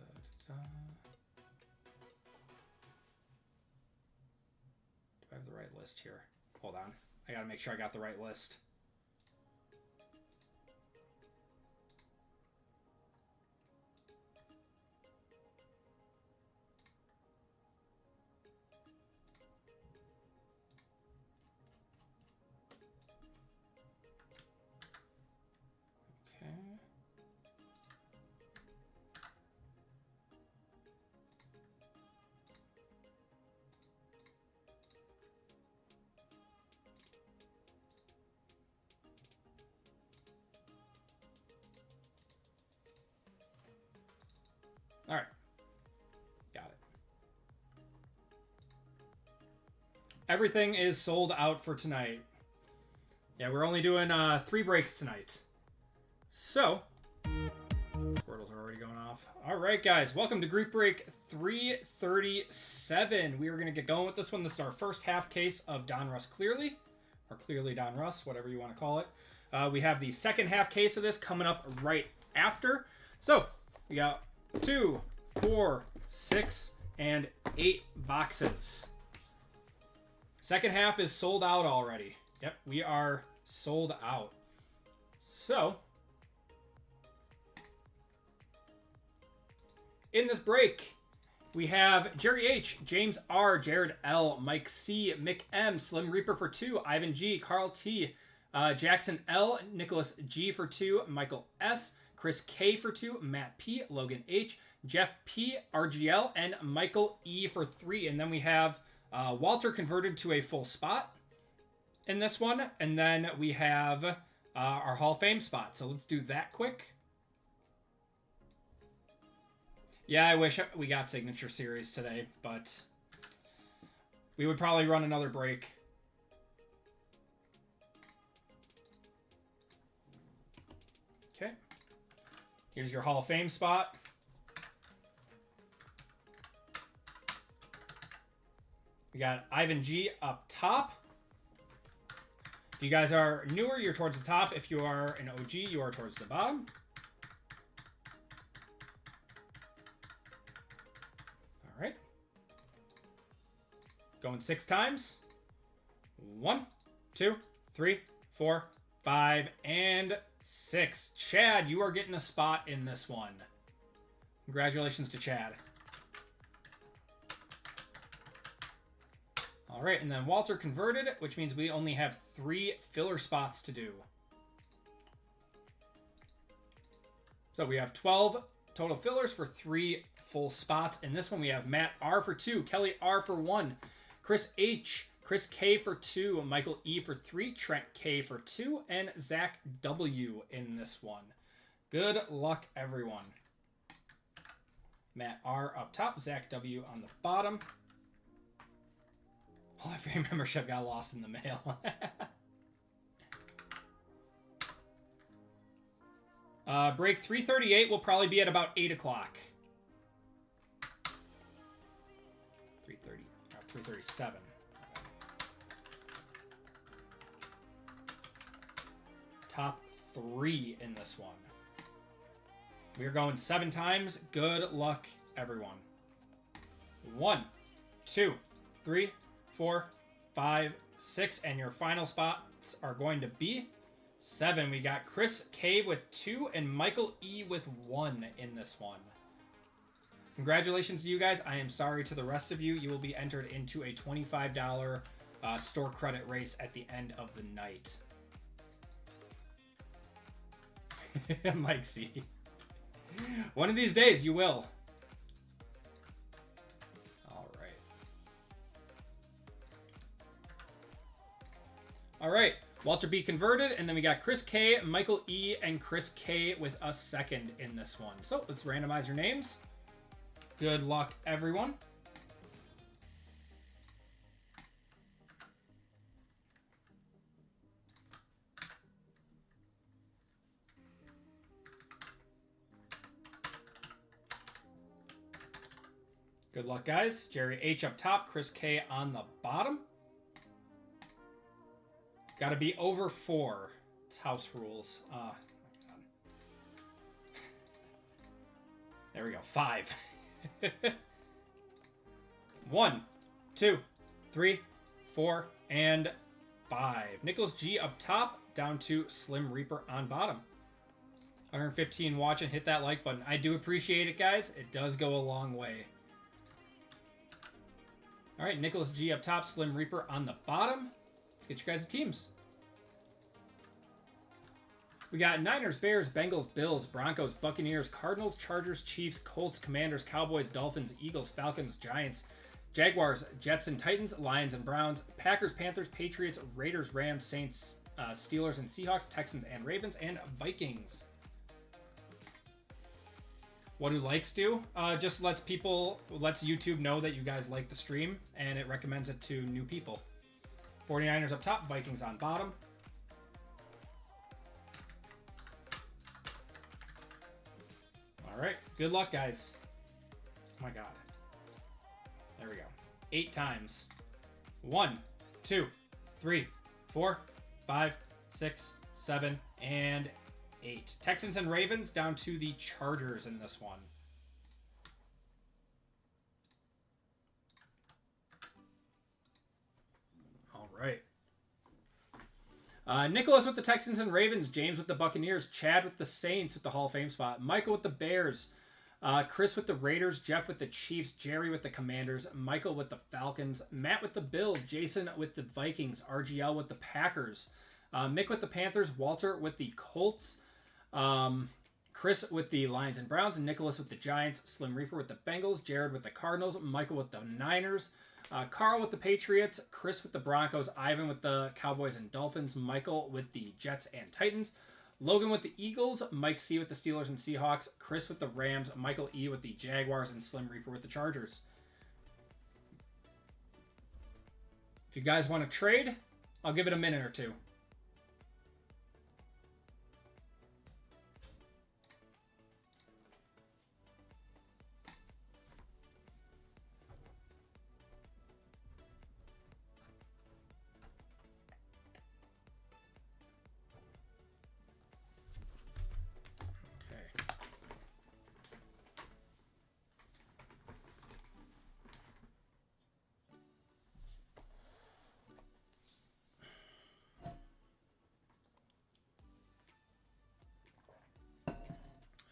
Speaker 1: I have the right list here? Hold on. I got to make sure I got the right list. All right. Got it. Everything is sold out for tonight. Yeah, we're only doing 3 breaks tonight. So, Squirtles are already going off. All right, guys. Welcome to Group Break 337. We are going to get going with this one. This is our first half case of Donruss Clearly, or Clearly Donruss, whatever you want to call it. We have the second half case of this coming up right after. So, we got 2, 4, 6, and 8 boxes. Second half is sold out already. Yep, we are sold out. So, in this break, we have Jerry H, James R, Jared L, Mike C, Mick M, Slim Reaper for 2, Ivan G, Carl T, Jackson L, Nicholas G for 2, Michael S, Chris K for 2, Matt P, Logan H, Jeff P, RGL, and Michael E for 3. And then we have Walter converted to a full spot in this one. And then we have our Hall of Fame spot. So let's do that quick. Yeah, I wish we got Signature Series today, but we would probably run another break. Okay. Here's your Hall of Fame spot. We got Ivan G up top. If you guys are newer, you're towards the top. If you are an OG, you are towards the bottom. All right. Going 6 times. 1, 2, 3, 4, 5, and 6. Chad, you are getting a spot in this one. Congratulations to Chad. All right, and then Walter converted, which means we only have 3 filler spots to do. So we have 12 total fillers for 3 full spots. In this one, we have Matt R for 2, Kelly R for 1, Chris H, Chris K for 2, Michael E for 3, Trent K for 2, and Zach W in this one. Good luck, everyone. Matt R up top, Zach W on the bottom. Hall of Fame membership got lost in the mail. Break 338 will probably be at about 8 o'clock. 337. Top 3 in this one. We are going 7 times. Good luck, everyone. 1, 2, 3, 4, 5, 6, and your final spots are going to be 7. We got Chris K with 2 and Michael E with 1 in this one. Congratulations to you guys. I am sorry to the rest of you. You will be entered into a $25 store credit race at the end of the night. Mike C. One of these days you will. All right. All right. Walter B converted, and then we got Chris K, Michael E, and Chris K with a second in this one. So let's randomize your names. Good luck, everyone. Good luck, guys. Jerry H up top, Chris K on the bottom. Got to be over 4. It's house rules. Oh my God. There we go. 5. 1, 2, 3, 4, and 5. Nicholas G up top, down to Slim Reaper on bottom. 115 watching. Hit that like button. I do appreciate it, guys. It does go a long way. All right, Nicholas G up top, Slim Reaper on the bottom. Let's get you guys' teams. We got Niners, Bears, Bengals, Bills, Broncos, Buccaneers, Cardinals, Chargers, Chiefs, Colts, Commanders, Cowboys, Dolphins, Eagles, Falcons, Giants, Jaguars, Jets and Titans, Lions and Browns, Packers, Panthers, Patriots, Raiders, Rams, Saints, Steelers and Seahawks, Texans and Ravens, and Vikings. What do likes do? Just lets YouTube know that you guys like the stream, and it recommends it to new people. 49ers up top, Vikings on bottom. All right, good luck, guys. Oh my God. There we go. 8 times. 1, 2, 3, 4, 5, 6, 7, and 8. Texans and Ravens down to the Chargers in this one. All right. Nicholas with the Texans and Ravens, James with the Buccaneers, Chad with the Saints with the Hall of Fame spot, Michael with the Bears, Chris with the Raiders, Jeff with the Chiefs, Jerry with the Commanders, Michael with the Falcons, Matt with the Bills, Jason with the Vikings, RGL with the Packers, Mick with the Panthers, Walter with the Colts, Chris with the Lions and Browns, and Nicholas with the Giants, Slim Reaper with the Bengals, Jared with the Cardinals, Michael with the Niners, Carl with the Patriots, Chris with the Broncos, Ivan with the Cowboys and Dolphins, Michael with the Jets and Titans, Logan with the Eagles, Mike C with the Steelers and Seahawks, Chris with the Rams, Michael E with the Jaguars, and Slim Reaper with the Chargers. If you guys want to trade, I'll give it a minute or two.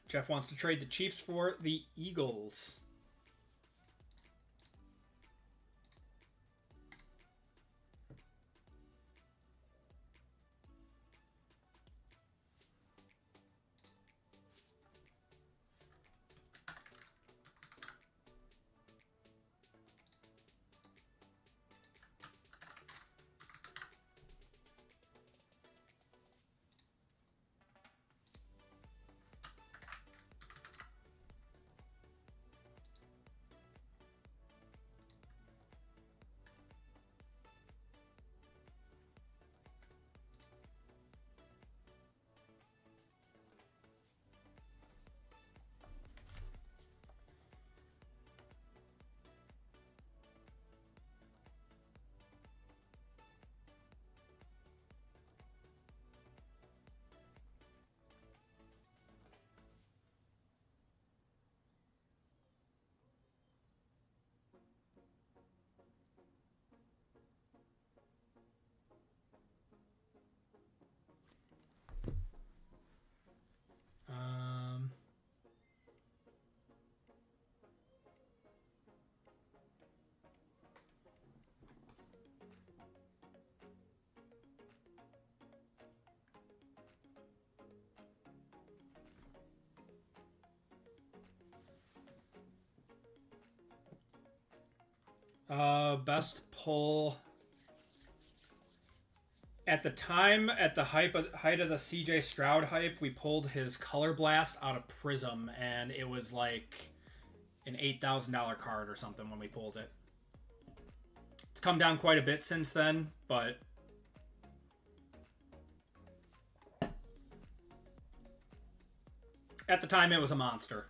Speaker 1: Jeff wants to trade the Chiefs for the Eagles. Best pull at the time, at the height of the CJ Stroud hype, we pulled his Color Blast out of Prism, and it was like an $8,000 card or something when we pulled it. It's come down quite a bit since then, but at the time it was a monster.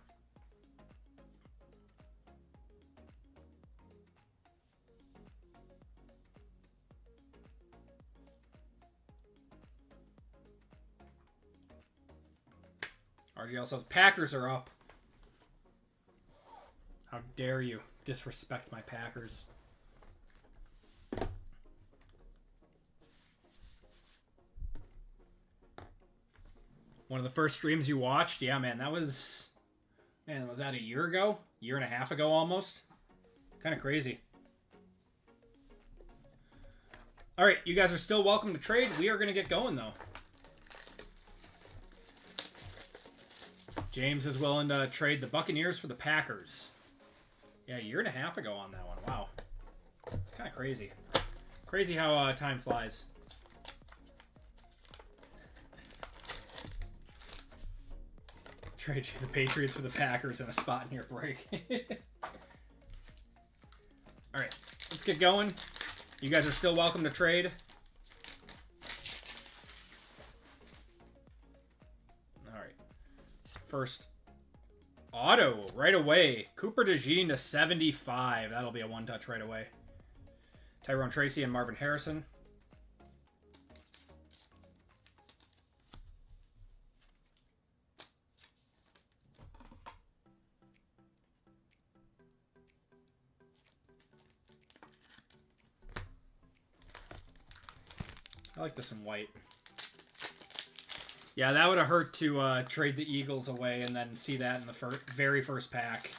Speaker 1: RGL says, Packers are up. How dare you disrespect my Packers. One of the first streams you watched? Yeah, man, that was... Man, was that a year ago? Year and a half ago, almost? Kind of crazy. Alright, you guys are still welcome to trade. We are going to get going, though. James is willing to trade the Buccaneers for the Packers. Yeah, a year and a half ago on that one. Wow. It's kind of crazy. Crazy how time flies. Trade the Patriots for the Packers in a spot in your break. Alright, let's get going. You guys are still welcome to trade. First auto right away. Cooper DeJean to 75. That'll be a one-touch right away. Tyrone Tracy and Marvin Harrison. I like this in white. Yeah, that would have hurt to trade the Eagles away and then see that in the very first pack.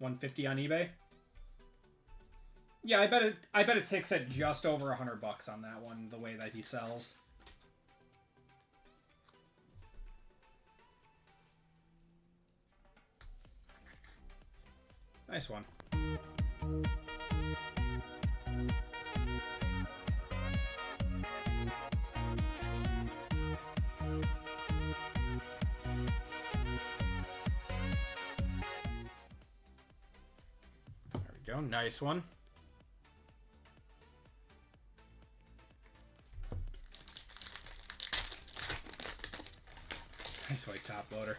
Speaker 1: $150 on eBay. Yeah, I bet it ticks at just over $100 on that one. The way that he sells. Nice one. There we go. Nice one. Nice white top loader.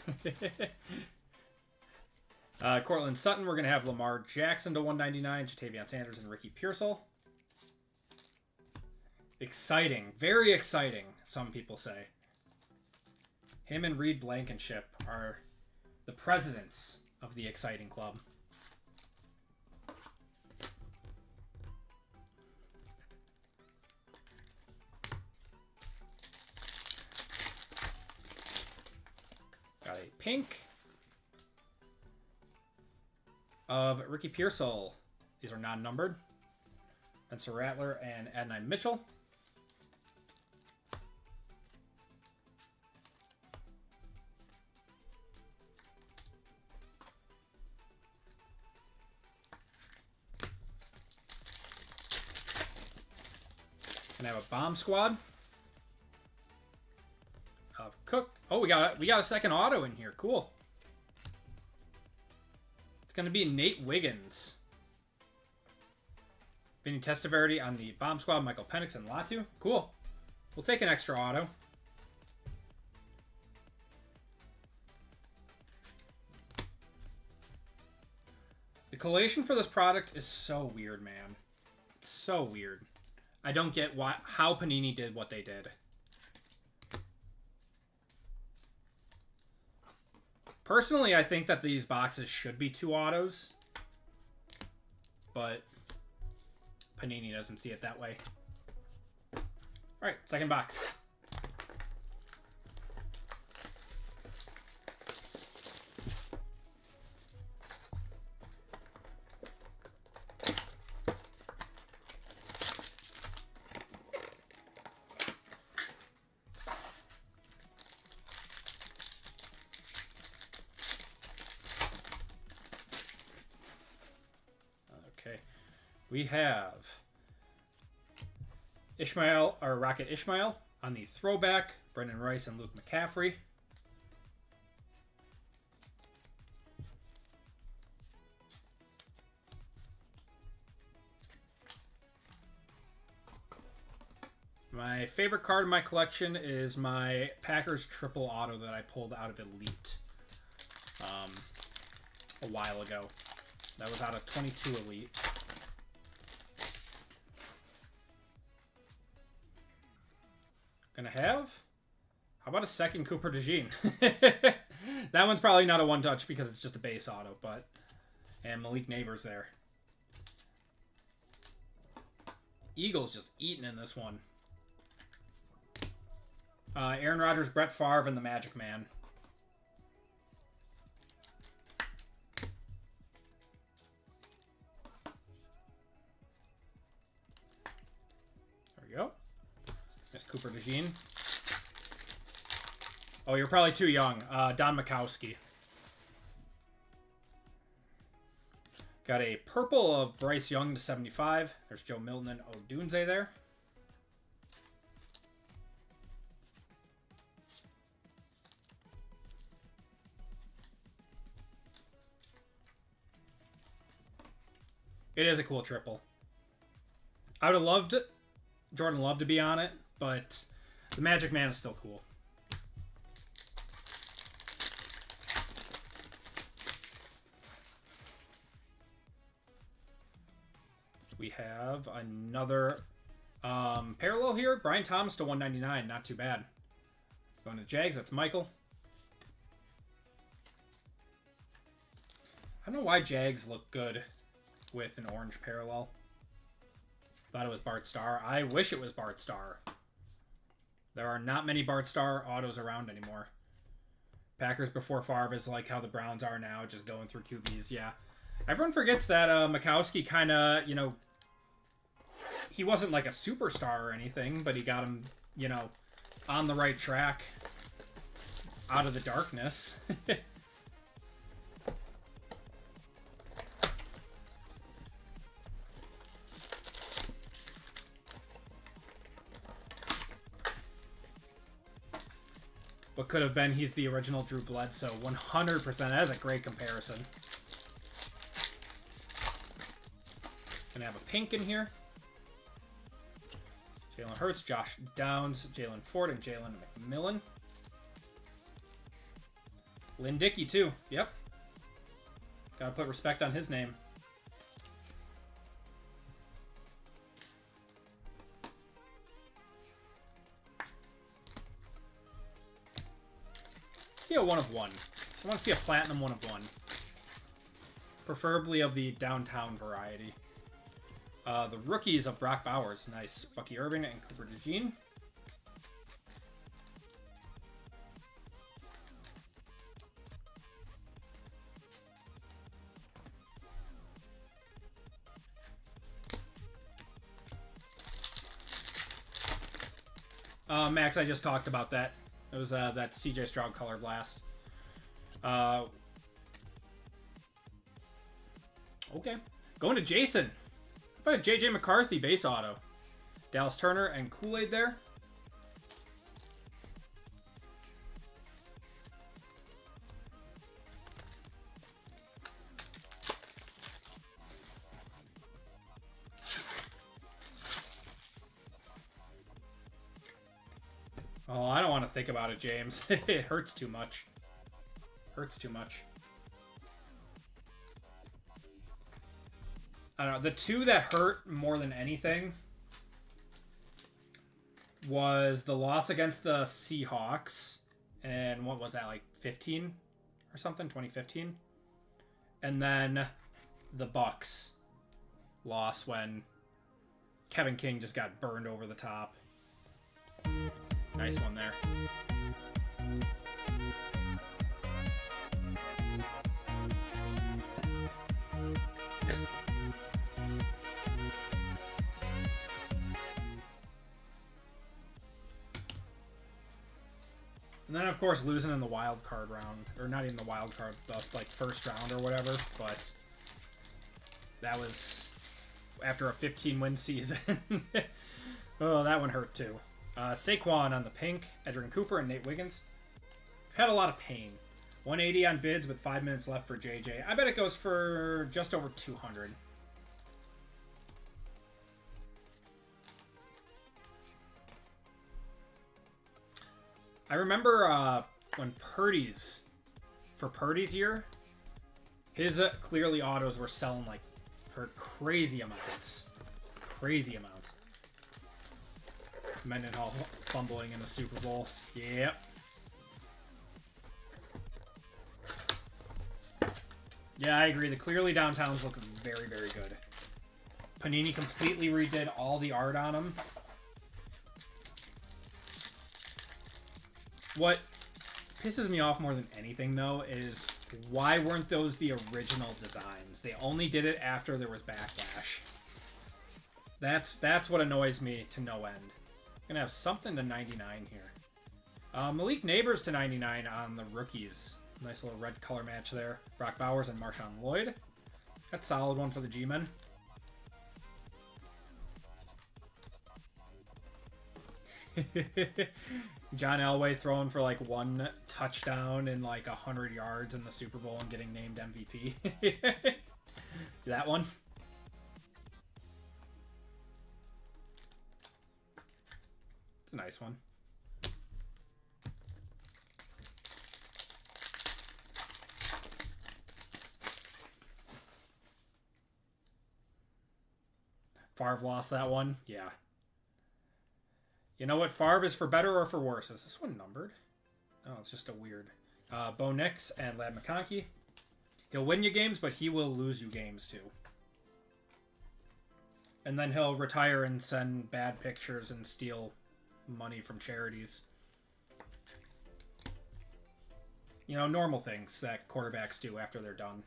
Speaker 1: Cortland Sutton, we're going to have Lamar Jackson to 199, Jatavion Sanders and Ricky Pearsall. Exciting. Very exciting, some people say. Him and Reed Blankenship are the presidents of the exciting club. Got a pink of Ricky Pearsall. These are non-numbered. Spencer Rattler and Adonai Mitchell. And I have a bomb squad of Cook. Oh, we got a second auto in here. Cool. Going to be Nate Wiggins. Vinny Testaverde on the bomb squad. Michael Penix and Latu. Cool. We'll take an extra auto. The collation for this product is so weird, man. It's so weird. I don't get how Panini did what they did. Personally, I think that these boxes should be 2 autos, but Panini doesn't see it that way. All right, second box. We have Ishmael, or Rocket Ishmael, on the throwback. Brendan Rice and Luke McCaffrey. My favorite card in my collection is my Packers triple auto that I pulled out of Elite a while ago. That was out of 22 Elite. Gonna have? How about a second Cooper DeJean? That one's probably not a one-touch because it's just a base auto, but... And Malik Neighbors there. Eagles just eating in this one. Aaron Rodgers, Brett Favre, and the Magic Man. There we go. There's Cooper DeJean. Oh, you're probably too young. Don Majkowski. Got a purple of Bryce Young to 75. There's Joe Milton and Odunze there. It is a cool triple. I would have loved Jordan Love to be on it, but the Magic Man is still cool. We have another parallel here. Brian Thomas to 199. Not too bad. Going to Jags. That's Michael. I don't know why Jags look good with an orange parallel. Thought it was Bart Starr. I wish it was Bart Starr. There are not many Bart Starr autos around anymore. Packers before Favre is like how the Browns are now, just going through QBs. Yeah. Everyone forgets that Majkowski kind of, you know, he wasn't like a superstar or anything, but he got him, you know, on the right track out of the darkness. What could have been, he's the original Drew Bledsoe. 100%. That is a great comparison. Gonna have a pink in here. Jalen Hurts, Josh Downs, Jalen Ford, and Jalen McMillan. Lynn Dickey, too. Yep. Gotta put respect on his name. See a 1 of 1. I want to see a platinum 1 of 1. Preferably of the downtown variety. The rookies of Brock Bowers. Nice. Bucky Irving and Cooper DeJean. Max, I just talked about that. It was that CJ Stroud color blast. Okay. Going to Jason. How about a JJ McCarthy base auto? Dallas Turner and Kool-Aid there. Oh, I don't want to think about it, James. It hurts too much. Hurts too much. I don't know. The two that hurt more than anything was the loss against the Seahawks. And what was that, like 15 or something? 2015? And then the Bucks loss when Kevin King just got burned over the top. Nice one there. And then, of course, losing in the wild card round. Or not even the wild card, the like first round or whatever. But that was after a 15-win season. Oh, that one hurt too. Saquon on the pink, Edgerrin Cooper and Nate Wiggins. Had a lot of pain. 180 on bids with 5 minutes left for JJ. I bet it goes for just over 200. I remember when Purdy's year, his clearly autos were selling like for crazy amounts. Crazy amounts. Mendenhall fumbling in the Super Bowl. Yep. Yeah, I agree. The clearly downtowns look very, very good. Panini completely redid all the art on them. What pisses me off more than anything, though, is why weren't those the original designs? They only did it after there was backlash. That's what annoys me to no end. Gonna have something to 99 here. Malik Neighbors to 99 on the rookies. Nice little red color match there. Brock Bowers and Marshawn Lloyd. That's a solid one for the G-Men. John Elway throwing for like 1 touchdown and like 100 yards in the Super Bowl and getting named MVP. That one. It's a nice one. Favre lost that one. Yeah. You know what? Favre is for better or for worse. Is this one numbered? Oh, it's just a weird. Bo Nix and Ladd McConkey. He'll win you games, but he will lose you games too. And then he'll retire and send bad pictures and steal money from charities. You know, normal things that quarterbacks do after they're done.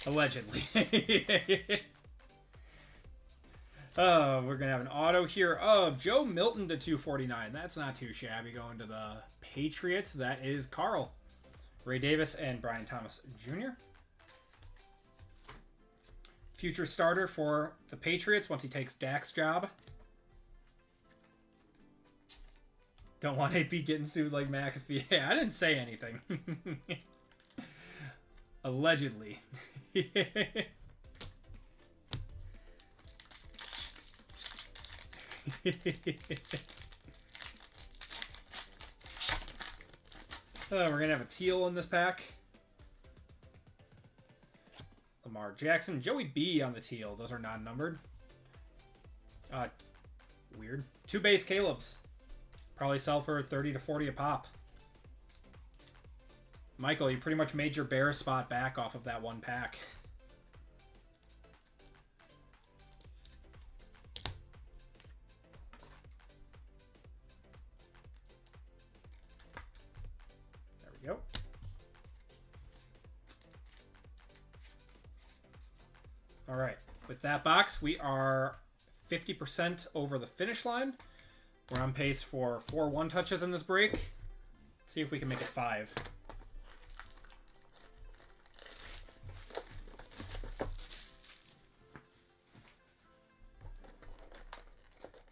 Speaker 1: Allegedly. Oh, we're going to have an auto here of Joe Milton to 249. That's not too shabby going to the Patriots. That is Carl. Ray Davis and Brian Thomas Jr. Future starter for the Patriots once he takes Dak's job. Don't want AP getting sued like McAfee. Yeah, I didn't say anything. Allegedly. We're going to have a teal in this pack. Lamar Jackson. Joey B on the teal. Those are non-numbered. Weird. 2 base Caleb's. Probably sell for 30 to 40 a pop. Michael, you pretty much made your bear spot back off of that one pack. There we go. All right. With that box, we are 50% over the finish line. We're on pace for 4 one-touches in this break. Let's see if we can make it 5.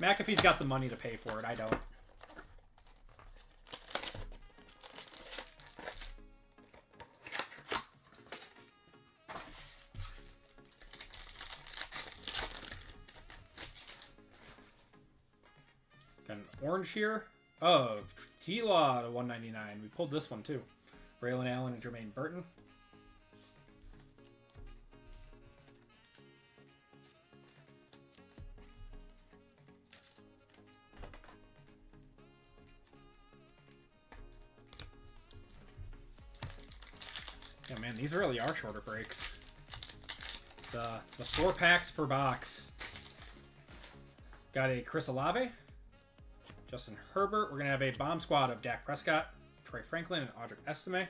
Speaker 1: McAfee's got the money to pay for it. I don't. Got an orange here. Oh, T-Law to 199. We pulled this one too. Braylon Allen and Jermaine Burton. Yeah, man, these really are shorter breaks. The 4 packs per box. Got a Chris Olave, Justin Herbert. We're going to have a bomb squad of Dak Prescott, Troy Franklin, and Audric Estime.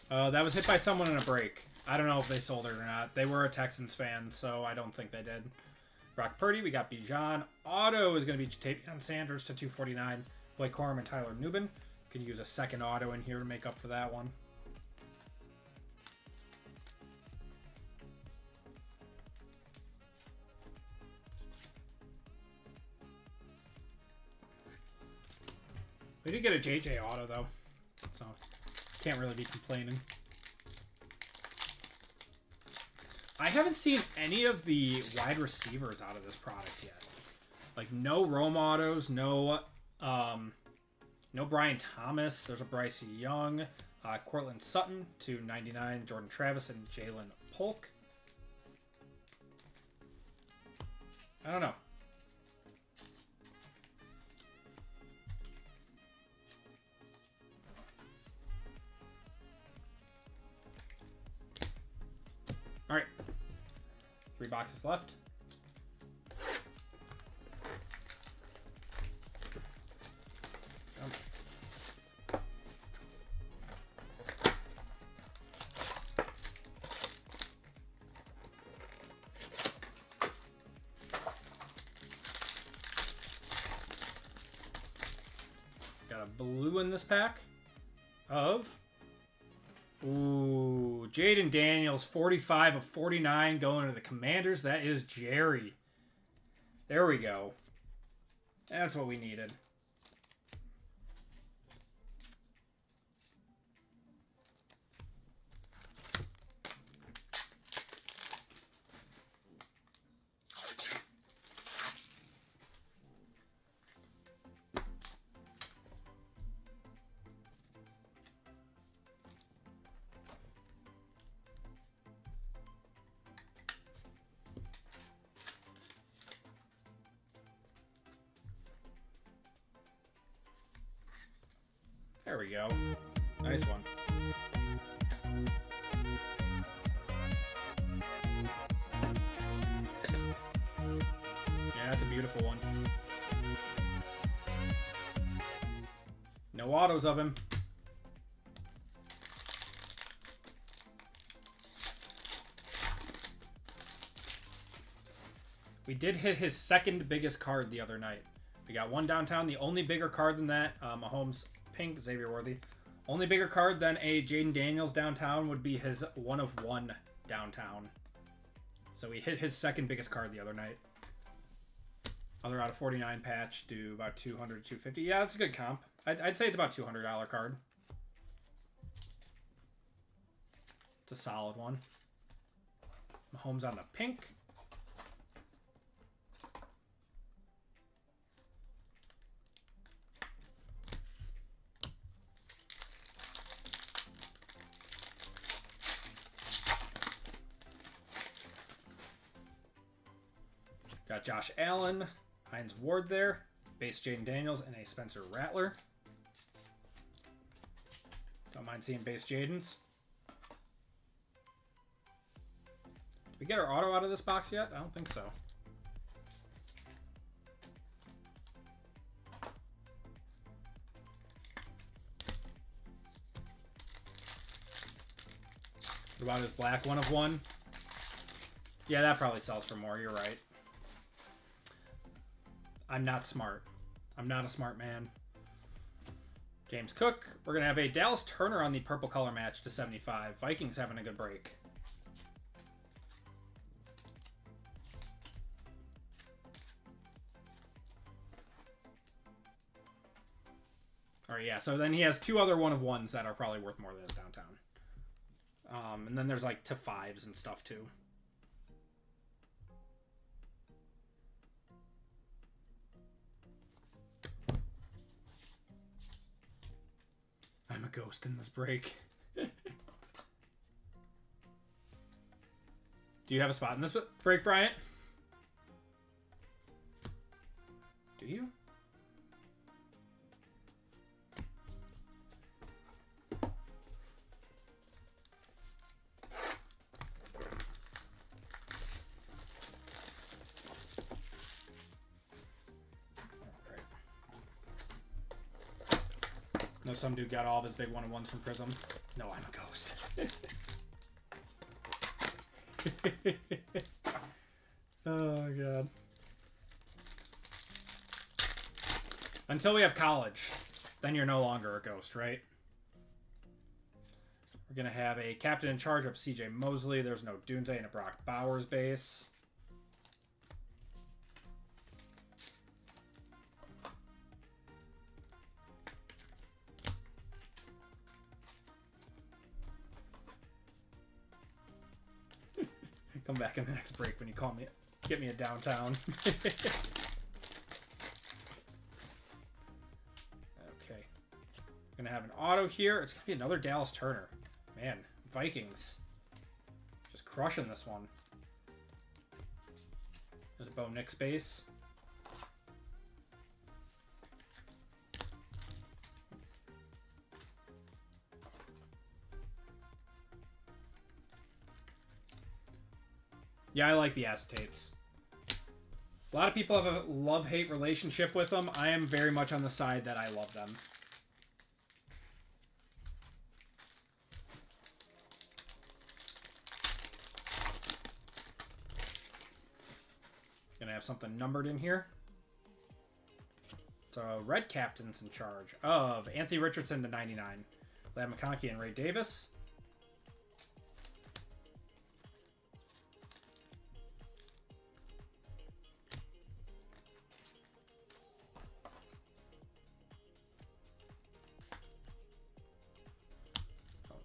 Speaker 1: That was hit by someone in a break. I don't know if they sold it or not. They were a Texans fan, so I don't think they did. Brock Purdy, we got Bijan. Auto is going to be Jatavion Sanders to 249. Blake Corum and Tyler Nubin. Could use a second auto in here to make up for that one. We did get a JJ auto, though, so can't really be complaining. I haven't seen any of the wide receivers out of this product yet. Like, no Rome autos, no Brian Thomas. There's a Bryce Young, Cortland Sutton to 99, Jordan Travis, and Jalen Polk. I don't know. All right, 3 boxes left. Got a blue in this pack of... Ooh, Jaden Daniels, 45 of 49 going to the Commanders. That is Jerry. There we go. That's what we needed. There we go. Nice one. Yeah, that's a beautiful one. No autos of him. We did hit his second biggest card the other night. We got one downtown. The only bigger card than that, Mahomes pink, Xavier Worthy. Only bigger card than a Jaden Daniels downtown would be his 1 of 1 downtown. So we hit his second biggest card the other night. Other out of 49 patch do about 200, 250. Yeah, that's a good comp. I'd say it's about $200 card. It's a solid one. Mahomes on the pink. Got Josh Allen, Hines Ward there, base Jaden Daniels, and a Spencer Rattler. Don't mind seeing base Jadens. Did we get our auto out of this box yet? I don't think so. What about his black 1 of 1? Yeah, that probably sells for more. You're right. I'm not smart. I'm not a smart man. James Cook. We're going to have a Dallas Turner on the purple color match to 75. Vikings having a good break. All right, yeah. So then he has 2 other 1 of 1s that are probably worth more than his downtown. And then there's like to 5s and stuff too. I'm a ghost in this break. Do you have a spot in this break, Bryant? Do you? No, some dude got all of his big 1-on-1s from Prism. No, I'm a ghost. Oh, God. Until we have college, then you're no longer a ghost, right? We're going to have a captain in charge of CJ Mosley. There's no Doomsday and a Brock Bowers base. Come back in the next break when you call me. Get me a downtown. Okay. Gonna have an auto here. It's gonna be another Dallas Turner. Man, Vikings. Just crushing this one. There's a Bo Nix base. Yeah, I like the acetates. A lot of people have a love-hate relationship with them. I am very much on the side that I love them. Gonna have something numbered in here. So, red captain's in charge of Anthony Richardson to 99. Lad McConkey and Ray Davis.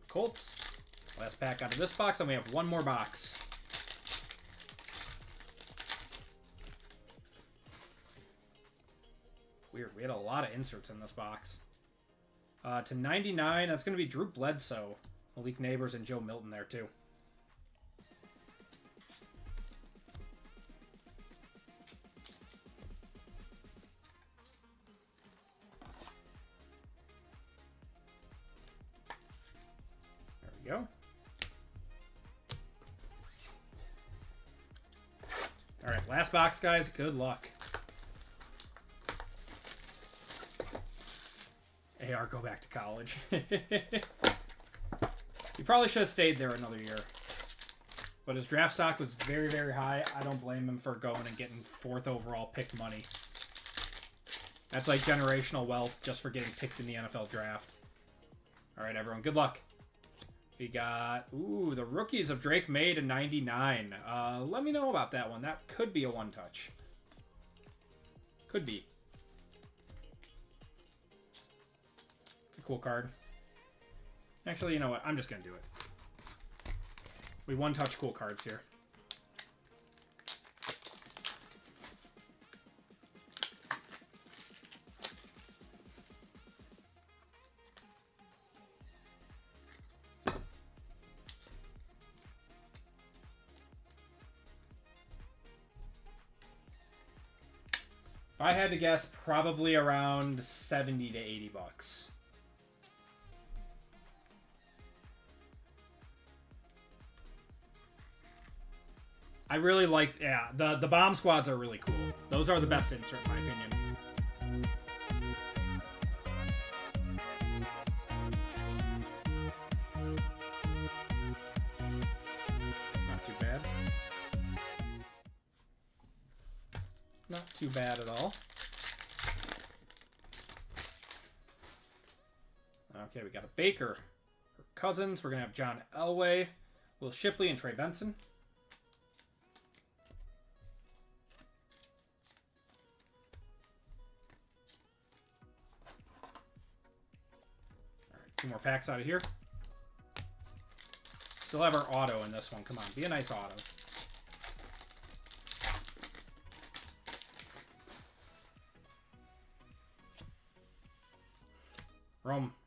Speaker 1: Colts. Last pack out of this box, and we have one more box. Weird. We had a lot of inserts in this box. To 99, that's going to be Drew Bledsoe, Malik Neighbors, and Joe Milton there, too. Go. All right, last box, guys. Good luck. AR, go back to college. He probably should have stayed there another year. But his draft stock was very, very high. I don't blame him for going and getting 4th overall pick money. That's like generational wealth just for getting picked in the NFL draft. All right, everyone. Good luck. We got, ooh, the rookies of Drake May to 99. Let me know about that one. That could be a one-touch. Could be. It's a cool card. Actually, you know what? I'm just going to do it. We one-touch cool cards here. If I had to guess, probably around 70 to 80 bucks. I really like, yeah, the bomb squads are really cool. Those are the best insert in my opinion. Not too bad. Not too bad at all. Okay, we got a Baker for Cousins. We're going to have John Elway, Will Shipley, and Trey Benson. All right, 2 more packs out of here. Still have our auto in this one. Come on, be a nice auto.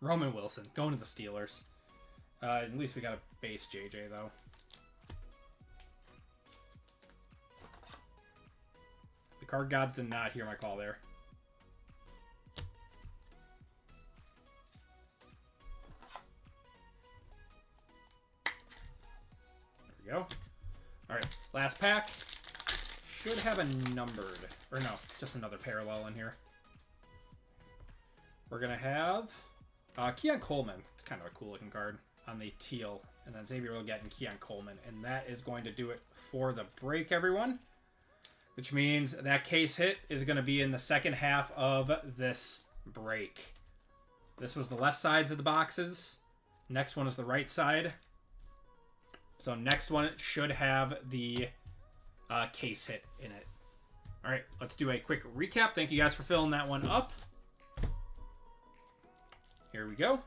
Speaker 1: Roman Wilson, going to the Steelers. At least we got a base JJ, though. The card gods did not hear my call there. There we go. Alright, last pack. Should have a numbered, or no, just another parallel in here. We're going to have Keon Coleman. It's kind of a cool looking card on the teal. And then Xavier Legette and Keon Coleman. And that is going to do it for the break, everyone. Which means that case hit is going to be in the second half of this break. This was the left sides of the boxes. Next one is the right side. So next one should have the case hit in it. All right, let's do a quick recap. Thank you guys for filling that one up. Here we go.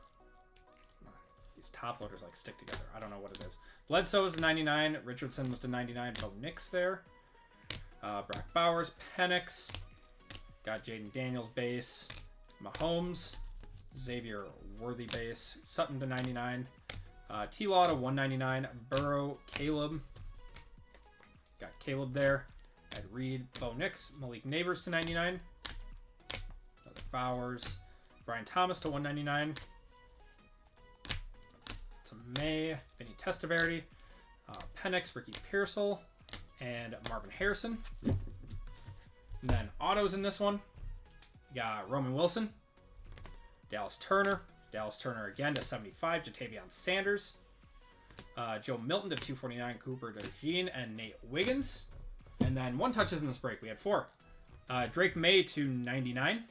Speaker 1: These top loaders like stick together. I don't know what it is. Bledsoe was to 99. Richardson was to 99. Bo Nix there. Brock Bowers, Penix. Got Jaden Daniels base. Mahomes. Xavier Worthy base. Sutton to 99. T-Law to 199. Burrow, Caleb. Got Caleb there. Ed Reed, Bo Nix. Malik Neighbors to 99. Another Bowers. Brian Thomas to 199. Some May, Vinny Testaverde, Penix, Ricky Pearsall, and Marvin Harrison. And then autos in this one. You got Roman Wilson, Dallas Turner again to 75, Jatavion Sanders, Joe Milton to 249, Cooper DeJean, and Nate Wiggins. And then one touches in this break. We had 4. Drake May to 99.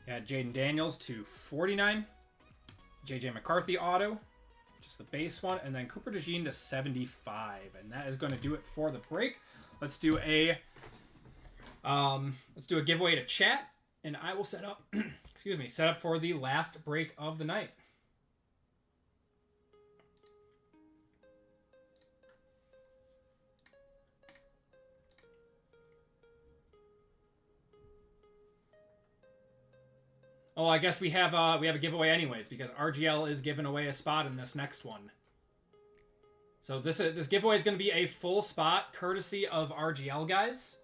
Speaker 1: You had Jaden Daniels to 49. JJ McCarthy auto, just the base one, and then Cooper DeJean to 75, and that is going to do it for the break. Let's do a giveaway to chat, and I will set up set up for the last break of the night. Oh, I guess we have a giveaway anyways, because RGL is giving away a spot in this next one. So this giveaway is going to be a full spot courtesy of RGL, guys.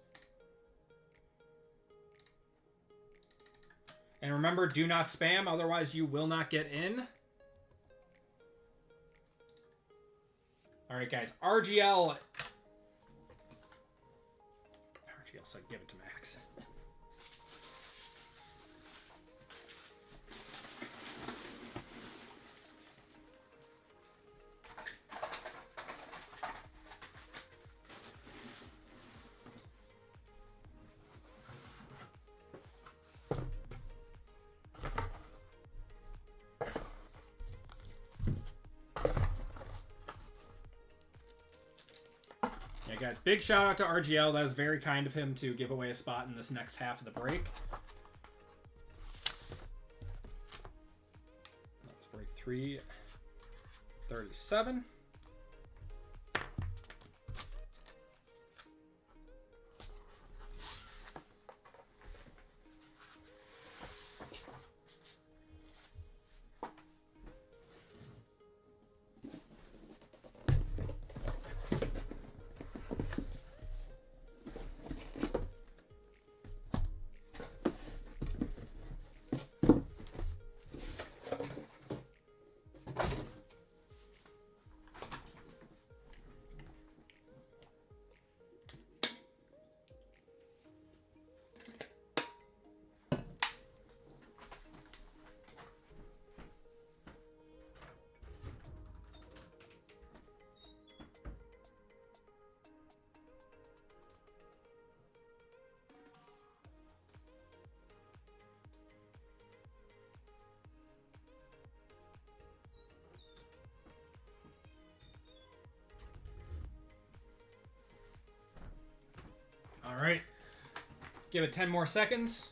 Speaker 1: And remember, do not spam, otherwise you will not get in. All right, guys. RGL said give it to Max. Yeah, guys, big shout out to RGL. That was very kind of him to give away a spot in this next half of the break. That was break 337. All right. Give it 10 more seconds.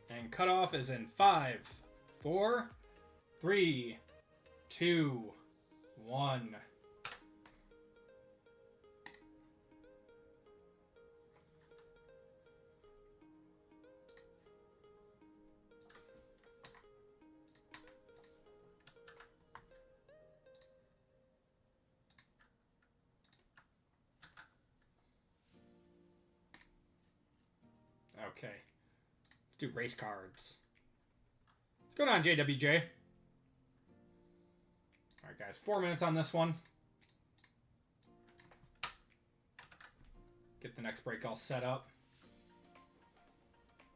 Speaker 1: And cutoff is in 5, 4, 3, 2, 1. Okay. Let's do race cards. What's going on, JWJ? Alright, guys. 4 minutes on this one. Get the next break all set up.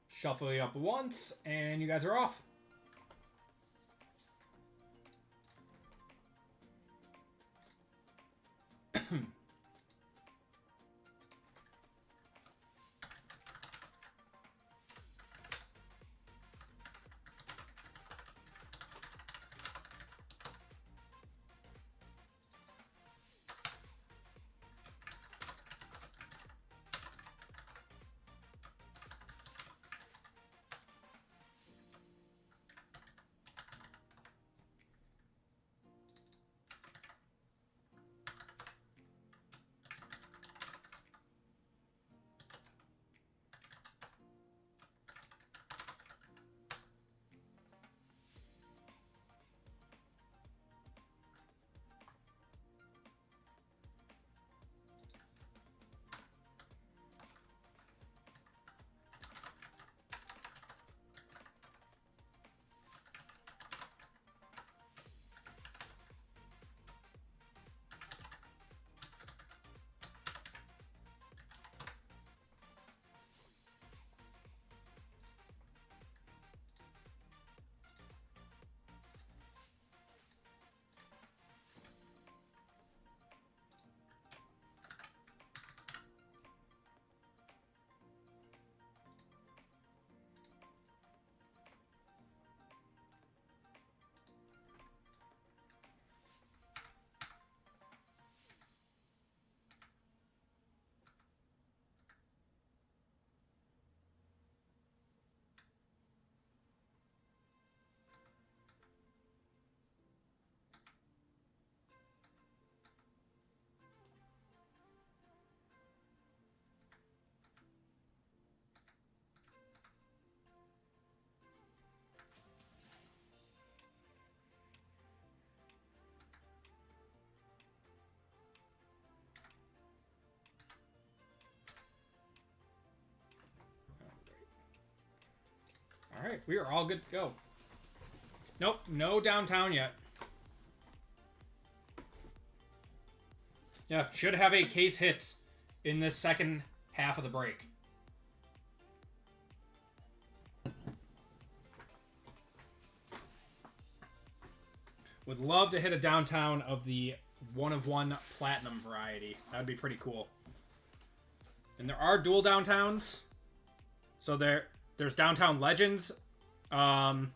Speaker 1: Shuffle you up once, and you guys are off. All right, we are all good to go. Nope, no downtown yet. Yeah, should have a case hit in this second half of the break. Would love to hit a downtown of the 1-of-1 platinum variety. That would be pretty cool. And there are dual downtowns. So there's Downtown Legends, Downtown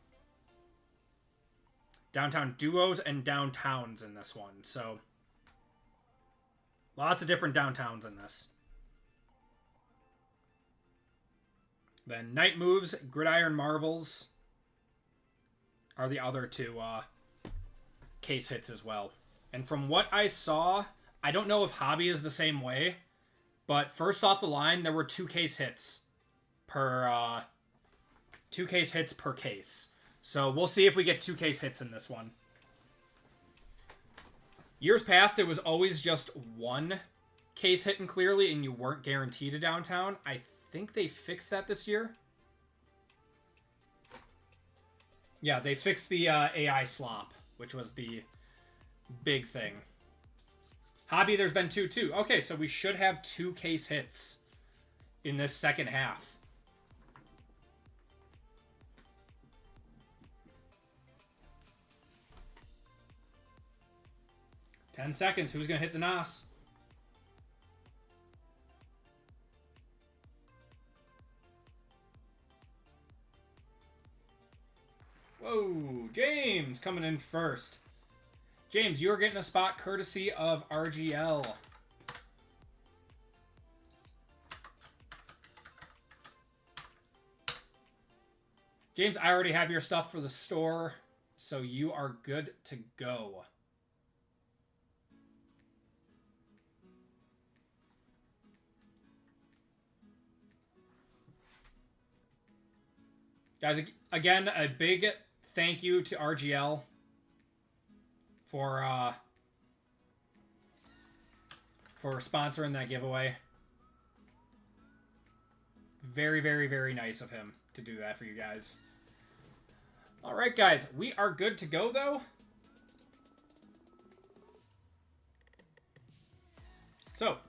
Speaker 1: Duos, and Downtowns in this one. So lots of different downtowns in this. Then Night Moves, Gridiron Marvels are the other two case hits as well. And from what I saw, I don't know if Hobby is the same way, but first off the line, there were 2 case hits per 2 case hits per case. So we'll see if we get 2 case hits in this one. Years past, it was always just 1 case hit and clearly, and you weren't guaranteed a downtown. I think they fixed that this year. Yeah, they fixed the AI slop, which was the big thing. Hobby, there's been 2 too. Okay, so we should have 2 case hits in this second half. $10 seconds. Who's going to hit the NOS? Whoa, James coming in first. James, you are getting a spot courtesy of RGL. James, I already have your stuff for the store, so you are good to go. Guys, again, a big thank you to RGL for sponsoring that giveaway. Very, very, very nice of him to do that for you guys. All right, guys, we are good to go, though. So,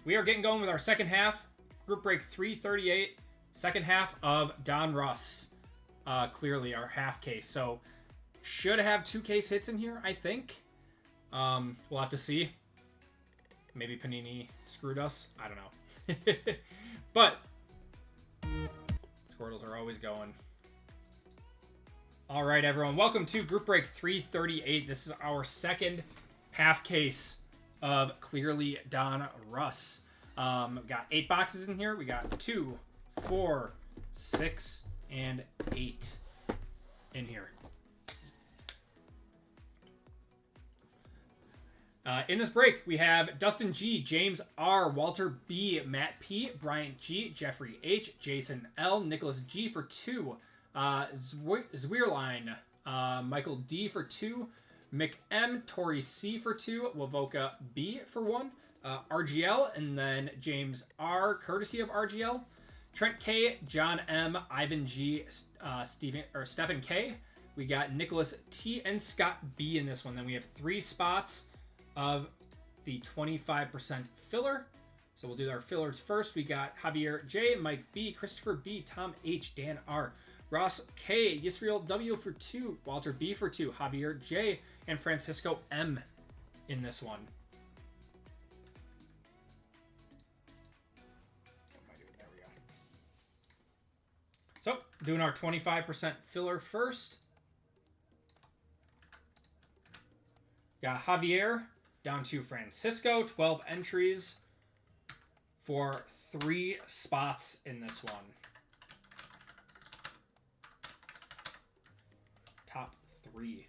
Speaker 1: we are getting going with our second half. Group break 338. Second half of Donruss. Clearly our half case. So, should have 2 case hits in here, I think. We'll have to see. Maybe Panini screwed us. I don't know. But, Squirtles are always going. All right, everyone. Welcome to Group Break 338. This is our second half case of Clearly Donruss. Got 8 boxes in here. We got 2, 4, 6, and 8 in here. In this break, we have Dustin G, James R, Walter B, Matt P, Bryant G, Jeffrey H, Jason L, Nicholas G for 2, Zwierline, Michael D for 2, Mick M, Tori C for 2, Wavoka B for 1, RGL, and then James R, courtesy of RGL, Trent K, John M, Ivan G, Stephen K. We got Nicholas T and Scott B in this one. Then we have 3 spots of the 25% filler. So we'll do our fillers first. We got Javier J, Mike B, Christopher B, Tom H, Dan R, Ross K, Yisrael W for 2, Walter B for 2, Javier J, and Francisco M in this one. There we go. So, doing our 25% filler first. Got Javier down to Francisco, 12 entries for 3 spots in this one. Top 3.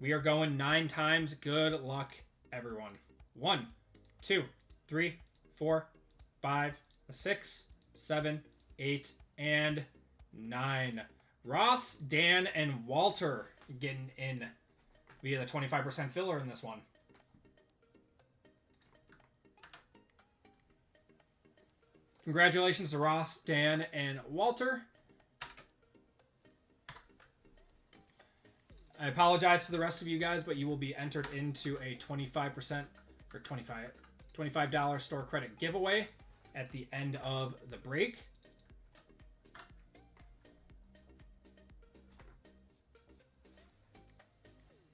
Speaker 1: We are going 9 times. Good luck, everyone. 1, 2, 3, 4, 5, 6, 7, 8, and 9. Ross, Dan, and Walter getting in via the 25% filler in this one. Congratulations to Ross, Dan, and Walter. I apologize to the rest of you guys, but you will be entered into a 25% or $25 store credit giveaway at the end of the break.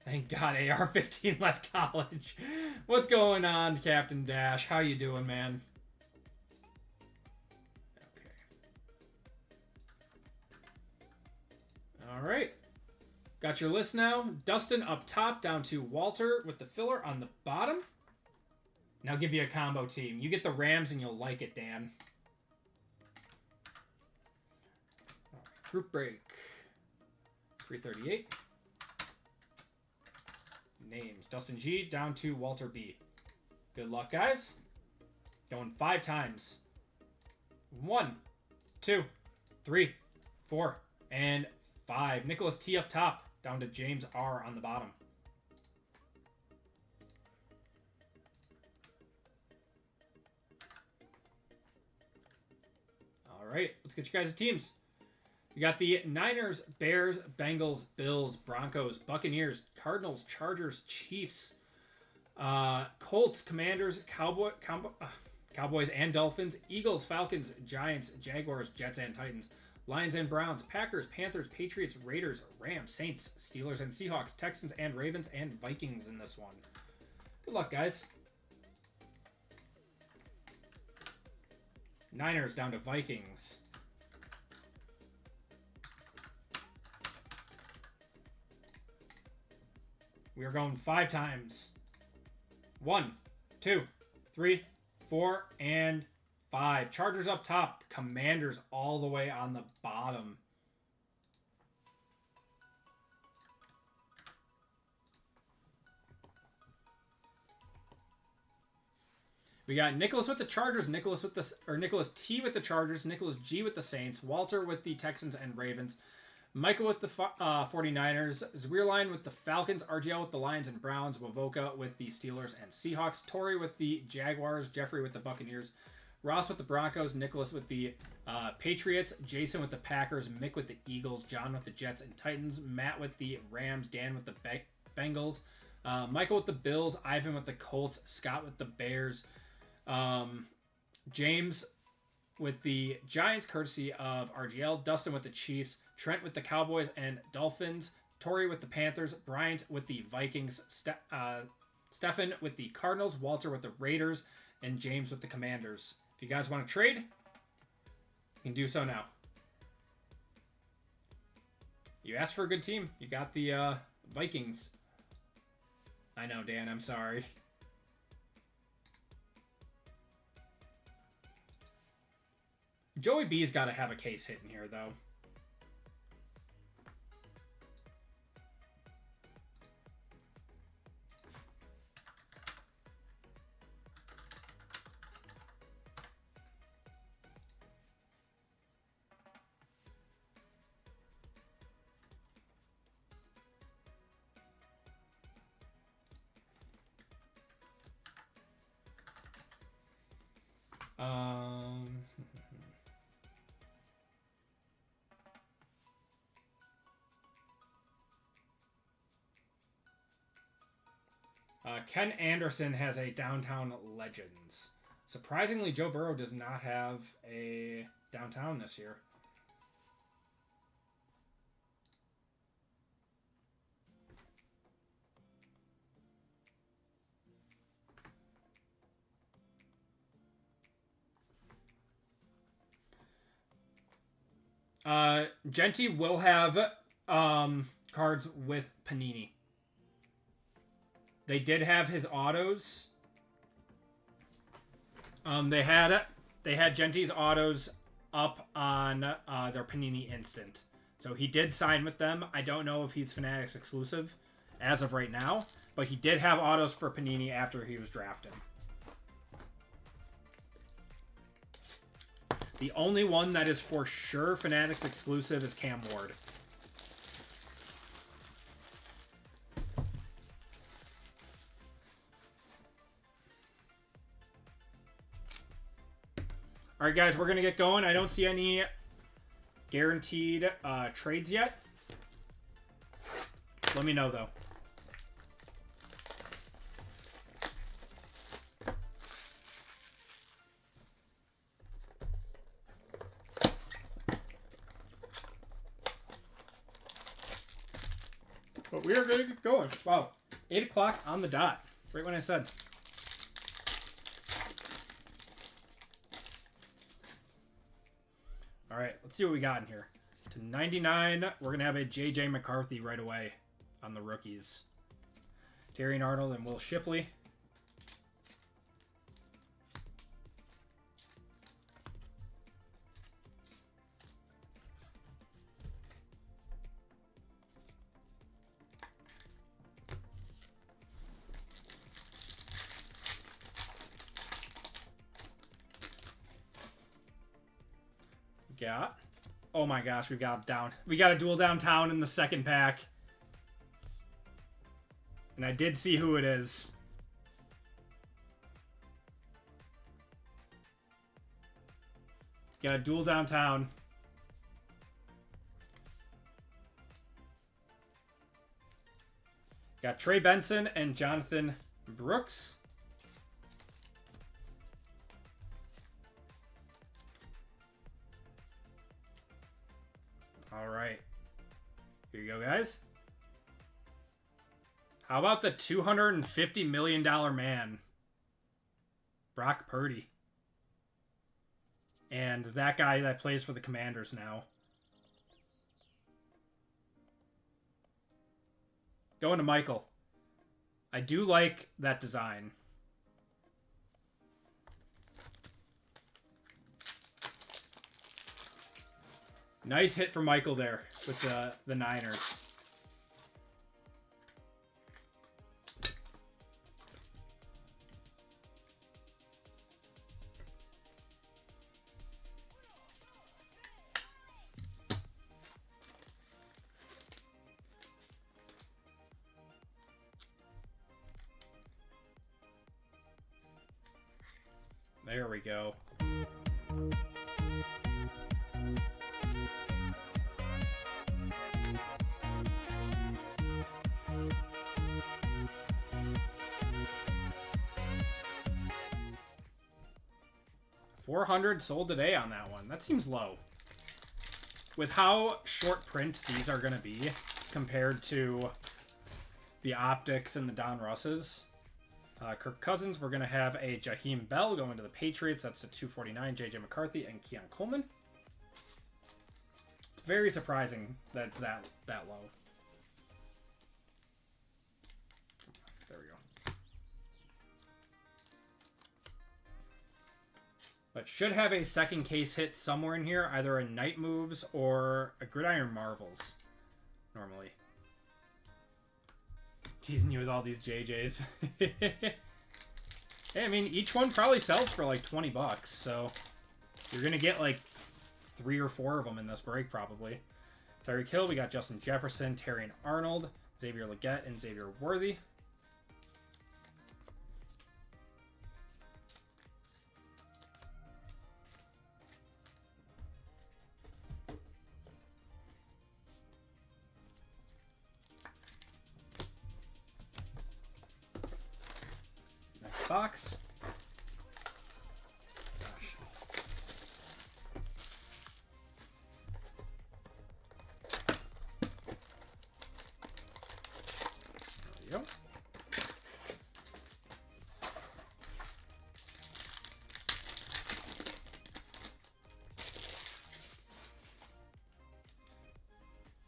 Speaker 1: Thank God AR-15 left college. What's going on, Captain Dash? How you doing, man? Okay. All right. Got your list now. Dustin up top, down to Walter with the filler on the bottom. Now I'll give you a combo team. You get the Rams and you'll like it, Dan. All right. Group break. 338. Names. Dustin G down to Walter B. Good luck, guys. Going 5 times. 1, 2, 3, 4, and 5. Nicholas T up top. Down to James R on the bottom. All right. Let's get you guys the teams. We got the Niners, Bears, Bengals, Bills, Broncos, Buccaneers, Cardinals, Chargers, Chiefs, Colts, Commanders, Cowboys and Dolphins, Eagles, Falcons, Giants, Jaguars, Jets and Titans, Lions and Browns, Packers, Panthers, Patriots, Raiders, Rams, Saints, Steelers and Seahawks, Texans and Ravens, and Vikings in this one. Good luck, guys. Niners down to Vikings. We are going 5 times. 1, 2, 3, 4, and 5. Chargers up top. Commanders all the way on the bottom. We got Nicholas with the Chargers, Nicholas T with the Chargers, Nicholas G with the Saints, Walter with the Texans and Ravens, Michael with the 49ers, Zwierline with the Falcons, RGL with the Lions and Browns, Wavoka with the Steelers and Seahawks, Tori with the Jaguars, Jeffrey with the Buccaneers, Ross with the Broncos, Nicholas with the Patriots, Jason with the Packers, Mick with the Eagles, John with the Jets and Titans, Matt with the Rams, Dan with the Bengals, Michael with the Bills, Ivan with the Colts, Scott with the Bears, James with the Giants, courtesy of RGL, Dustin with the Chiefs, Trent with the Cowboys and Dolphins, Tori with the Panthers, Bryant with the Vikings, Stefan with the Cardinals, Walter with the Raiders, and James with the Commanders. If you guys want to trade, you can do so now. You asked for a good team. You got the Vikings. I know, Dan. I'm sorry. Joey B's got to have a case hit in here, though. Ken Anderson has a Downtown Legends. Surprisingly, Joe Burrow does not have a downtown this year. Genty will have cards with Panini. They did have his autos. They had Genty's autos up on their Panini Instant. So he did sign with them. I don't know if he's Fanatics exclusive as of right now, but he did have autos for Panini after he was drafted. The only one that is for sure Fanatics exclusive is Cam Ward. All right, guys, we're going to get going. I don't see any guaranteed trades yet. Let me know, though. But we are going to get going. Wow, 8 o'clock on the dot. Right when I said. All right, let's see what we got in here. To 99, we're going to have a J.J. McCarthy right away on the rookies. Terry Arnold and Will Shipley. Got. Oh my gosh, we got a dual downtown in the second pack. And I did see who it is. Got a dual downtown. Got Trey Benson and Jonathan Brooks. All right. Here you go, guys. How about the $250 million man? Brock Purdy. And that guy that plays for the Commanders now. Going to Michael. I do like that design. Nice hit for Michael there with the Niners. There we go. 400 sold today on that one. That seems low. With how short print these are going to be compared to the Optics and the Donrusses. Kirk Cousins, we're going to have a Jaheim Bell going to the Patriots. That's the 249, J.J. McCarthy, and Keon Coleman. Very surprising that it's that low. There we go. But should have a second case hit somewhere in here, either a Night Moves or a Gridiron Marvels, normally. Teasing you with all these JJs. Hey, I mean, each one probably sells for like 20 bucks, so you're going to get like 3 or 4 of them in this break, probably. Tyreek Hill, we got Justin Jefferson, Terrion Arnold, Xavier Legette, and Xavier Worthy. Next box.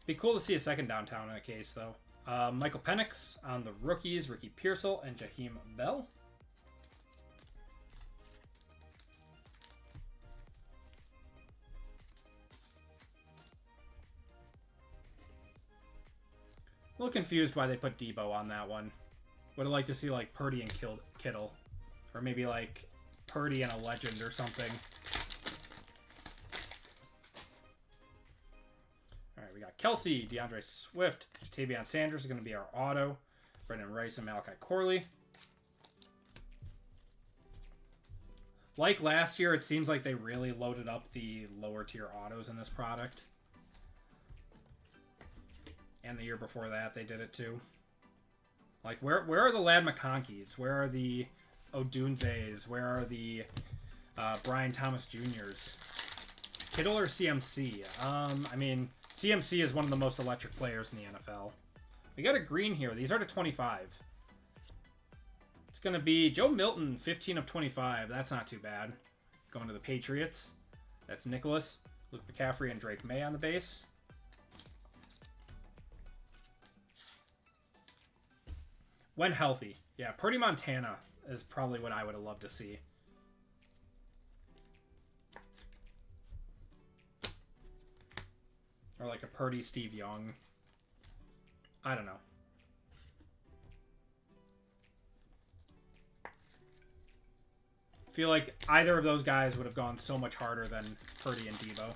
Speaker 1: Be cool to see a second downtown in a case, though. Michael Penix on the rookies, Ricky Pearsall, and Jaheim Bell. A little confused why they put Debo on that one. Would have liked to see like Purdy and Kittle. Or maybe like Purdy and a legend or something. Alright, we got Kelsey, DeAndre Swift, Jatavion Sanders is going to be our auto. Brendan Rice and Malachi Corley. Like last year, it seems like they really loaded up the lower tier autos in this product. And the year before that, they did it too. Like, where are the Lad McConkeys? Where are the Odunzes? Where are the Brian Thomas Jr.'s? Kittle or CMC? I mean, CMC is one of the most electric players in the NFL. We got a green here. These are to 25. It's going to be Joe Milton, 15 of 25. That's not too bad. Going to the Patriots. That's Nicholas, Luke McCaffrey, and Drake May on the base. When healthy. Yeah, Purdy Montana is probably what I would have loved to see. Or like a Purdy Steve Young. I don't know. I feel like either of those guys would have gone so much harder than Purdy and Debo.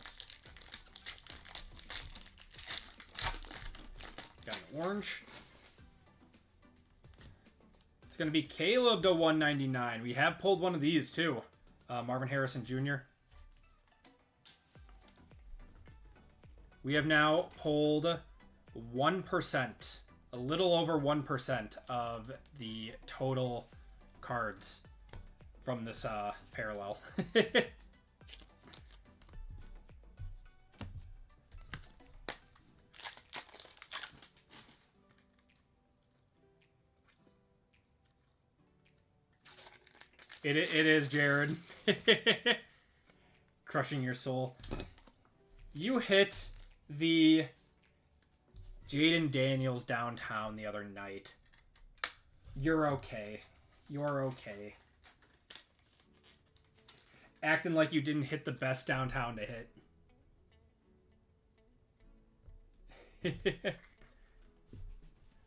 Speaker 1: Got an orange. It's going to be Caleb to 199. We have pulled one of these, too. Marvin Harrison Jr. We have now pulled 1%. A little over 1% of the total cards from this parallel. It is, Jared. Crushing your soul. You hit the Jaden Daniels downtown the other night. You're okay. You're okay. Acting like you didn't hit the best downtown to hit.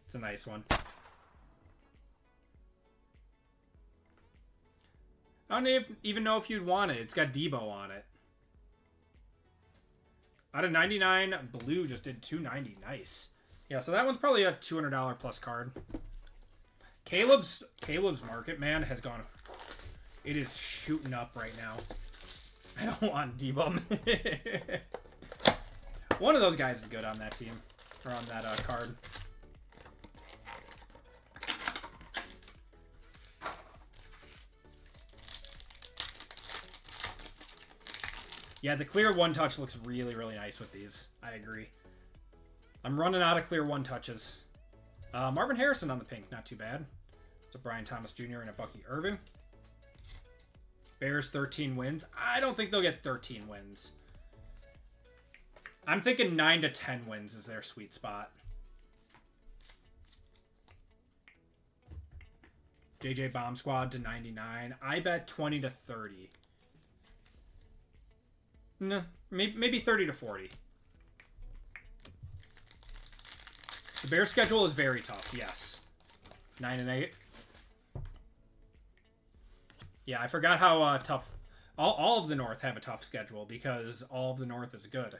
Speaker 1: It's a nice one. I don't even know if you'd want it. It's got Debo on it. Out of 99, blue just did 290. Nice. Yeah, so that one's probably a $200 plus card. Caleb's market, man, has gone... It is shooting up right now. I don't want Debo. One of those guys is good on that team. Or on that card. Yeah, the clear one-touch looks really, really nice with these. I agree. I'm running out of clear one-touches. Marvin Harrison on the pink, not too bad. It's a Brian Thomas Jr. and a Bucky Irving. Bears 13 wins. I don't think they'll get 13 wins. I'm thinking 9 to 10 wins is their sweet spot. JJ Bomb Squad to 99. I bet 20 to 30. No, maybe 30 to 40. The Bears' schedule is very tough, yes. 9 and 8. Yeah, I forgot how tough... All of the North have a tough schedule because all of the North is good.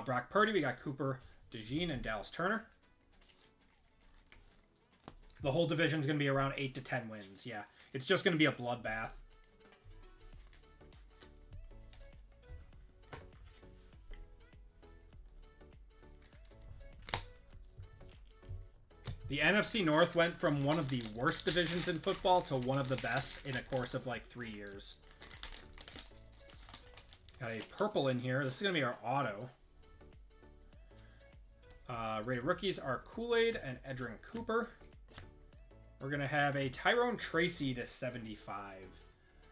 Speaker 1: Brock Purdy, we got Cooper DeJean and Dallas Turner. The whole division's going to be around 8 to 10 wins, yeah. It's just going to be a bloodbath. The NFC North went from one of the worst divisions in football to one of the best in a course of like 3 years. Got a purple in here. This is going to be our auto. Rated rookies are Kool-Aid and Edrin Cooper. We're going to have a Tyrone Tracy to 75.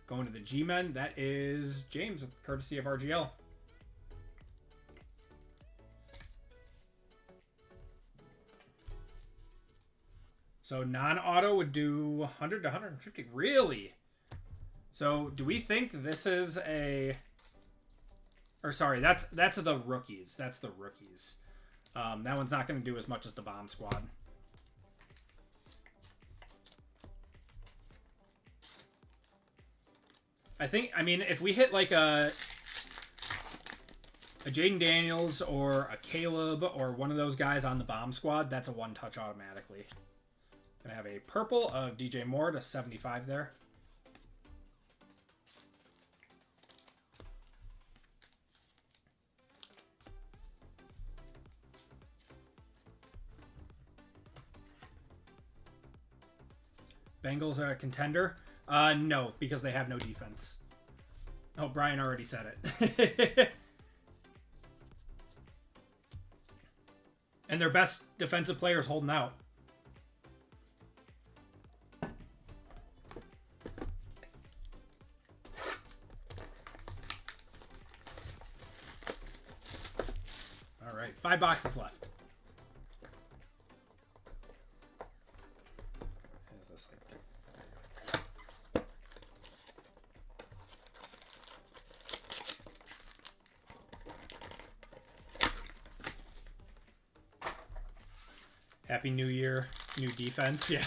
Speaker 1: Going to the G-Men. That is James with courtesy of RGL. So non-auto would do 100 to 150. Really? So do we think this is a... Or sorry, that's the rookies. That's the rookies. That one's not going to do as much as the Bomb Squad. I mean, if we hit like a Jaden Daniels or a Caleb or one of those guys on the Bomb Squad, that's a one-touch automatically. Gonna have a purple of DJ Moore to 75 there. Bengals are a contender. No, because they have no defense. Oh, Brian already said it. And their best defensive player is holding out. All right, 5 boxes left. Happy New Year, new defense. Yeah.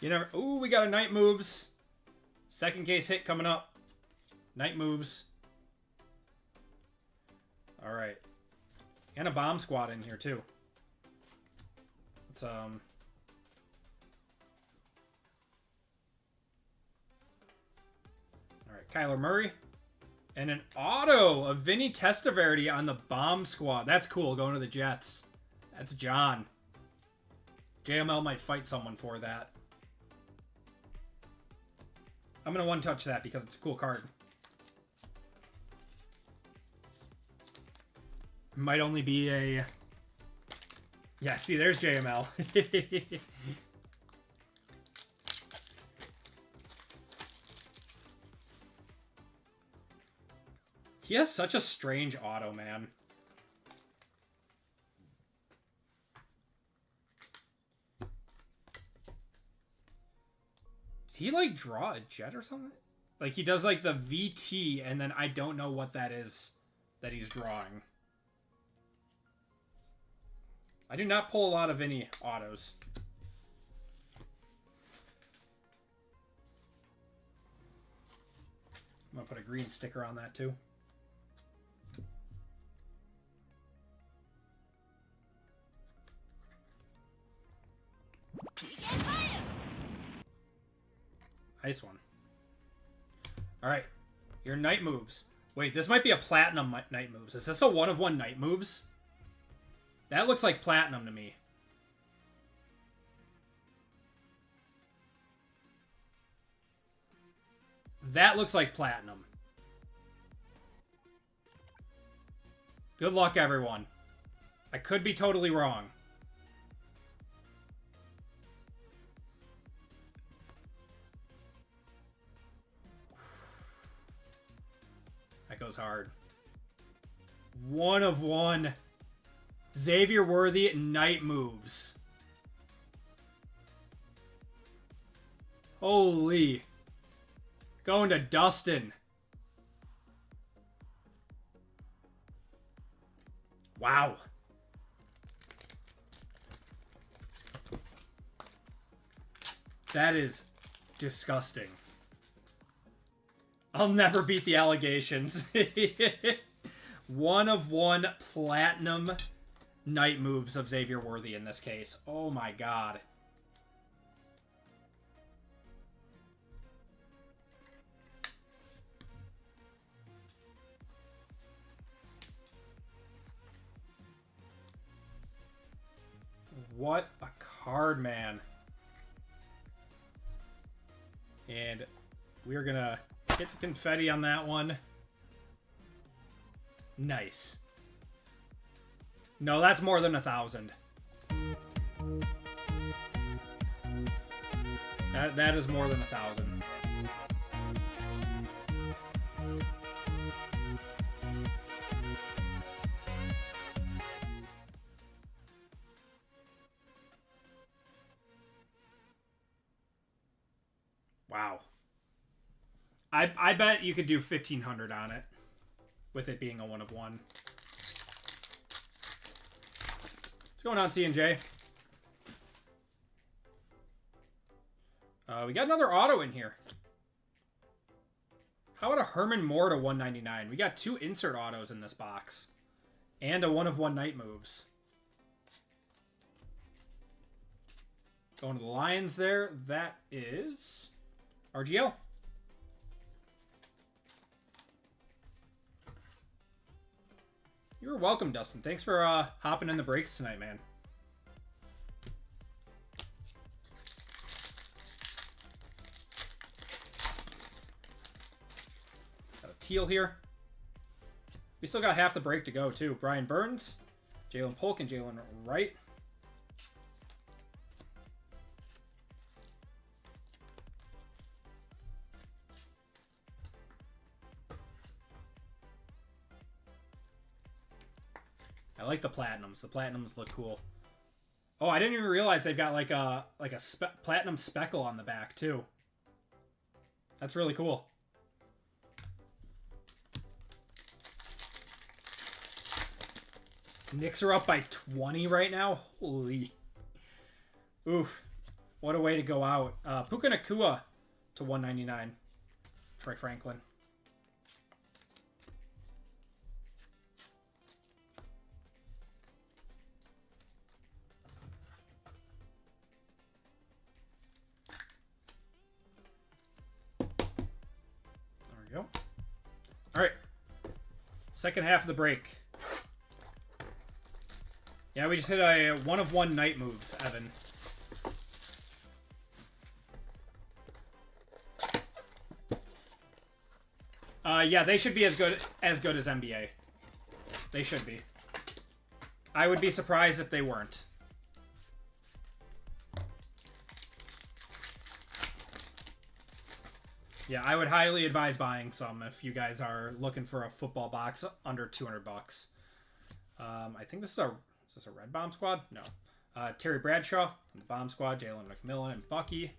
Speaker 1: You never... Ooh, we got a Night Moves. Second case hit coming up. Night Moves. All right. And a Bomb Squad in here, too. It's, All right, Kyler Murray. And an auto of Vinny Testaverde on the Bomb Squad. That's cool, going to the Jets. That's John. JML might fight someone for that. I'm going to one-touch that because it's a cool card. Might only be a... Yeah, see, there's JML. He has such a strange auto, man. Did he, like, draw a jet or something? Like, he does, like, the VT, and then I don't know what that is that he's drawing. I do not pull a lot of any autos. I'm going to put a green sticker on that, too. Nice one. All right, your Night Moves. Wait, this might be a Platinum Night Moves. Is this a 1-of-1 Night Moves? That looks like Platinum to me. That looks like platinum. Good luck, everyone. I could be totally wrong. That goes hard. 1 of 1. Xavier Worthy night moves. Holy. Going to Dustin. Wow. That is disgusting. I'll never beat the allegations. 1 of 1 platinum night moves of Xavier Worthy in this case. Oh my god. What a card, man. And we're gonna hit the confetti on that one. Nice. No, that's more than 1,000. That is more than 1,000. Wow. I bet you could do 1,500 on it, with it being a 1 of 1. What's going on, C&J? We got another auto in here. How about a Herman Moore to 199? We got 2 insert autos in this box. And a 1 of 1 night moves. Going to the Lions there. That is RGL. You're welcome, Dustin. Thanks for hopping in the breaks tonight, man. Got a teal here. We still got half the break to go, too. Brian Burns, Jalen Polk, and Jalen Wright. I like the platinums. The platinums look cool. Oh, I didn't even realize they've got like a platinum speckle on the back too. That's really cool. Knicks are up by 20 right now. Holy. Oof. What a way to go out. Puka Nacua to 199. Troy Franklin. Go. All right. Second half of the break. Yeah, we just hit a 1 of 1 night moves, Evan. Yeah, they should be as good as NBA. They should be. I would be surprised if they weren't. Yeah, I would highly advise buying some if you guys are looking for a football box under $200. I think is this a red bomb squad? No. Terry Bradshaw on the bomb squad, Jalen McMillan and Bucky.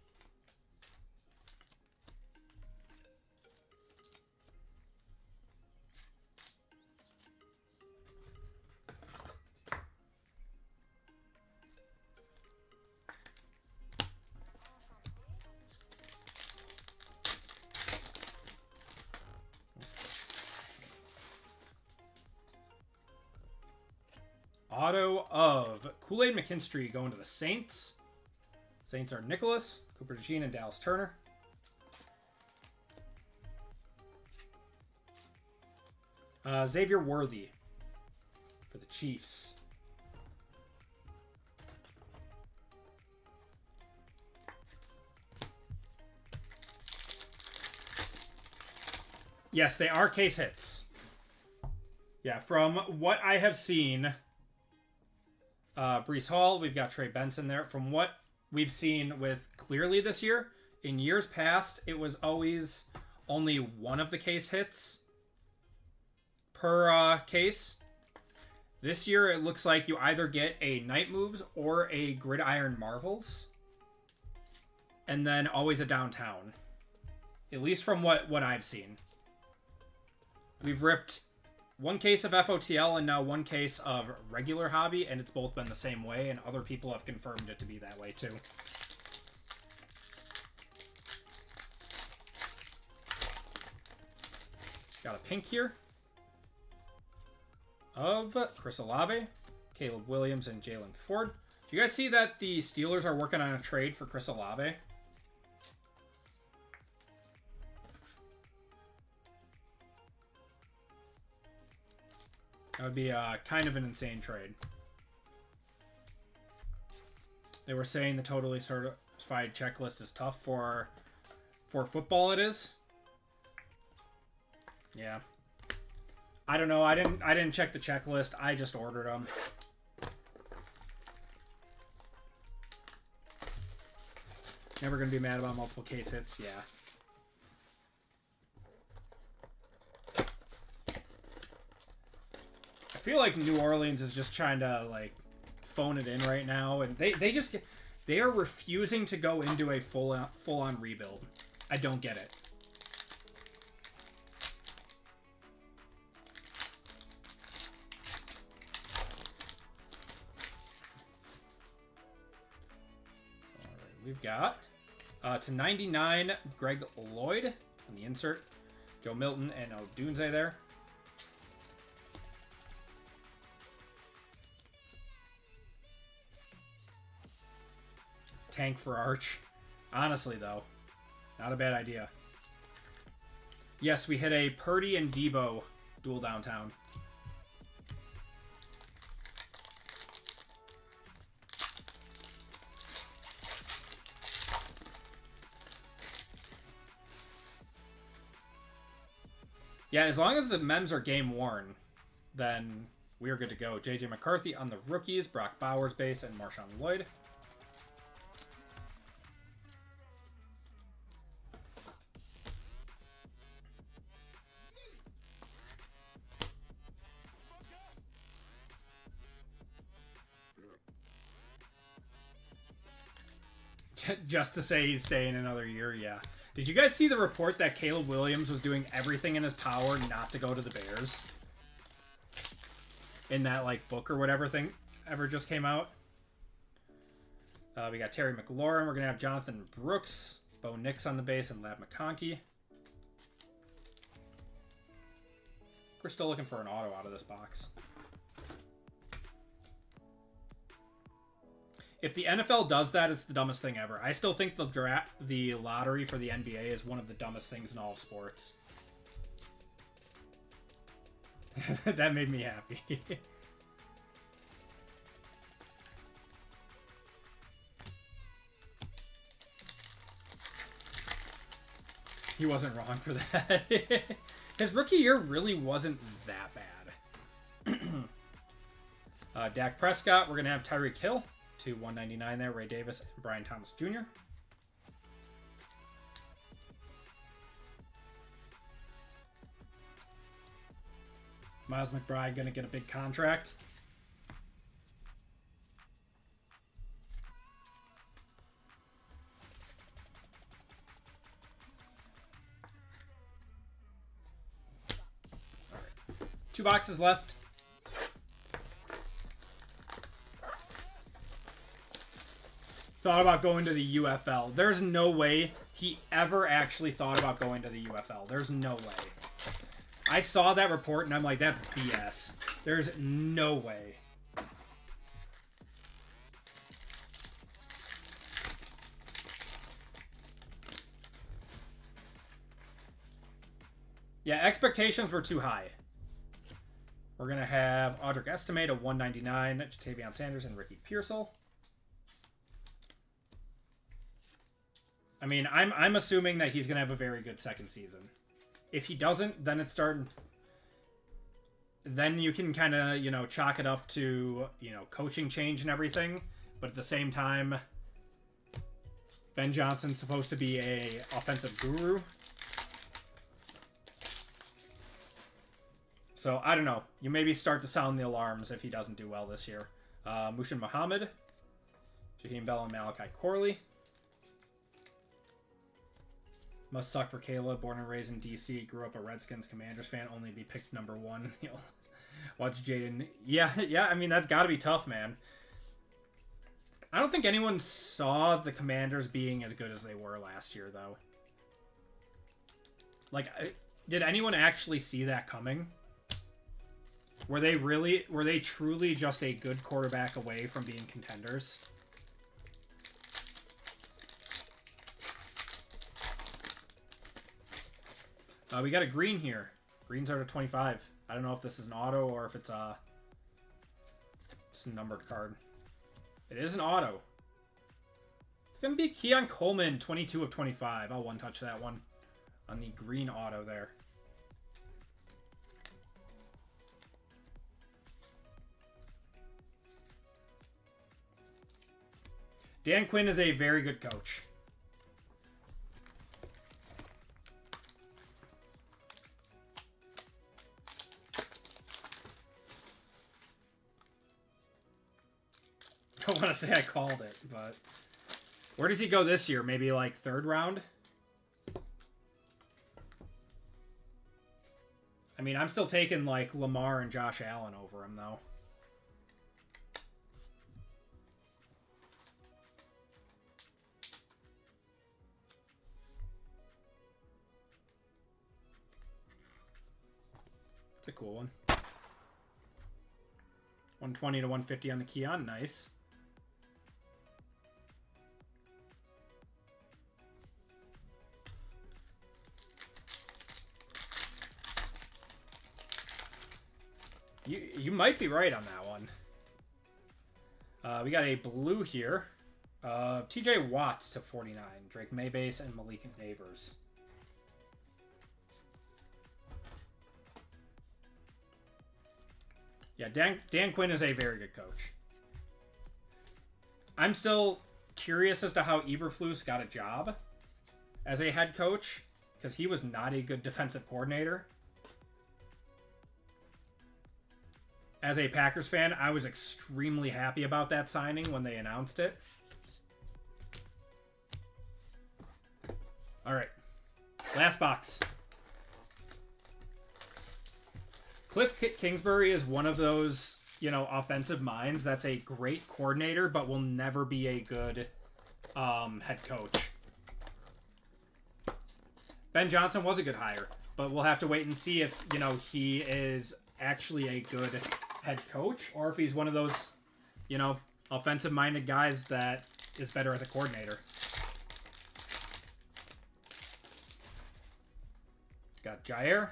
Speaker 1: Auto of Kool-Aid McKinstry going to the Saints. Saints are Nicholas, Cooper DeJean, and Dallas Turner. Xavier Worthy for the Chiefs. Yes, they are case hits. Yeah, from what I have seen, Breece Hall, we've got Trey Benson there. From what we've seen with Clearly this year, in years past, it was always only one of the case hits per case. This year, it looks like you either get a Night Moves or a Gridiron Marvels. And then always a Downtown. At least from what I've seen. We've ripped one case of FOTL and now one case of regular hobby, and it's both been the same way, and other people have confirmed it to be that way too. Got a pink here of Chris Olave, Caleb Williams, and Jalen Ford. Do you guys see that the Steelers are working on a trade for Chris Olave? That would be kind of an insane trade. They were saying the totally certified checklist is tough for football. It is. Yeah. I don't know. I didn't check the checklist. I just ordered them. Never gonna be mad about multiple case hits. Yeah. I feel like New Orleans is just trying to like phone it in right now, and they are refusing to go into a full on rebuild. I don't get it. All right, we've got to 99 Greg Lloyd on the insert, Joe Milton and Odunze there. Tank for Arch. Honestly, though, not a bad idea. Yes, we hit a Purdy and Debo dual downtown. Yeah, as long as the mems are game worn, then we are good to go. JJ McCarthy on the rookies, Brock Bowers base, and Marshawn Lloyd. Just to say he's staying another year, yeah. Did you guys see the report that Caleb Williams was doing everything in his power not to go to the Bears? In that, like, book or whatever thing ever just came out? We got Terry McLaurin. We're going to have Jonathan Brooks, Bo Nix on the base, and Lab McConkey. We're still looking for an auto out of this box. If the NFL does that, it's the dumbest thing ever. I still think the lottery for the NBA is one of the dumbest things in all of sports. That made me happy. He wasn't wrong for that. His rookie year really wasn't that bad. Dak Prescott, we're going to have Tyreek Hill. To 199 there, Ray Davis and Brian Thomas Jr. Miles McBride going to get a big contract. All right. 2 boxes left. Thought about going to the UFL. There's no way he ever actually thought about going to the UFL. There's no way. I saw that report and I'm like, that's BS. There's no way. Yeah, expectations were too high. We're going to have Audric Estimate of 199, Jatavion Sanders, and Ricky Pearsall. I mean, I'm assuming that he's going to have a very good second season. If he doesn't, then it's starting. Then you can kind of, you know, chalk it up to, you know, coaching change and everything. But at the same time, Ben Johnson's supposed to be a offensive guru. So, I don't know. You maybe start to sound the alarms if he doesn't do well this year. Mushin Muhammad, Jaheim Bell, and Malachi Corley. Must suck for Kayla, born and raised in D.C., grew up a Redskins Commanders fan, only be picked #1. You know, watch Jaden. Yeah, I mean, that's got to be tough, man. I don't think anyone saw the Commanders being as good as they were last year, though. Like, did anyone actually see that coming? Were they truly just a good quarterback away from being contenders? We got a green here. Greens are to 25. I don't know if this is an auto or if it's just a numbered card. It is an auto. It's going to be Keon Coleman, 22 of 25. I'll one-touch that one on the green auto there. Dan Quinn is a very good coach. I don't want to say I called it, but where does he go this year? Maybe like 3rd round? I mean, I'm still taking like Lamar and Josh Allen over him, though. It's a cool one. 120 to 150 on the Keon. Nice. You might be right on that one. We got a blue here. TJ Watts to 49. Drake Maybase and Malik Neighbors. Yeah, Dan Quinn is a very good coach. I'm still curious as to how Eberflus got a job as a head coach, because he was not a good defensive coordinator. As a Packers fan, I was extremely happy about that signing when they announced it. All right. Last box. Cliff Kingsbury is one of those, you know, offensive minds that's a great coordinator, but will never be a good head coach. Ben Johnson was a good hire, but we'll have to wait and see if, you know, he is actually a good head coach or if he's one of those, you know, offensive-minded guys that is better as a coordinator. Got Jair,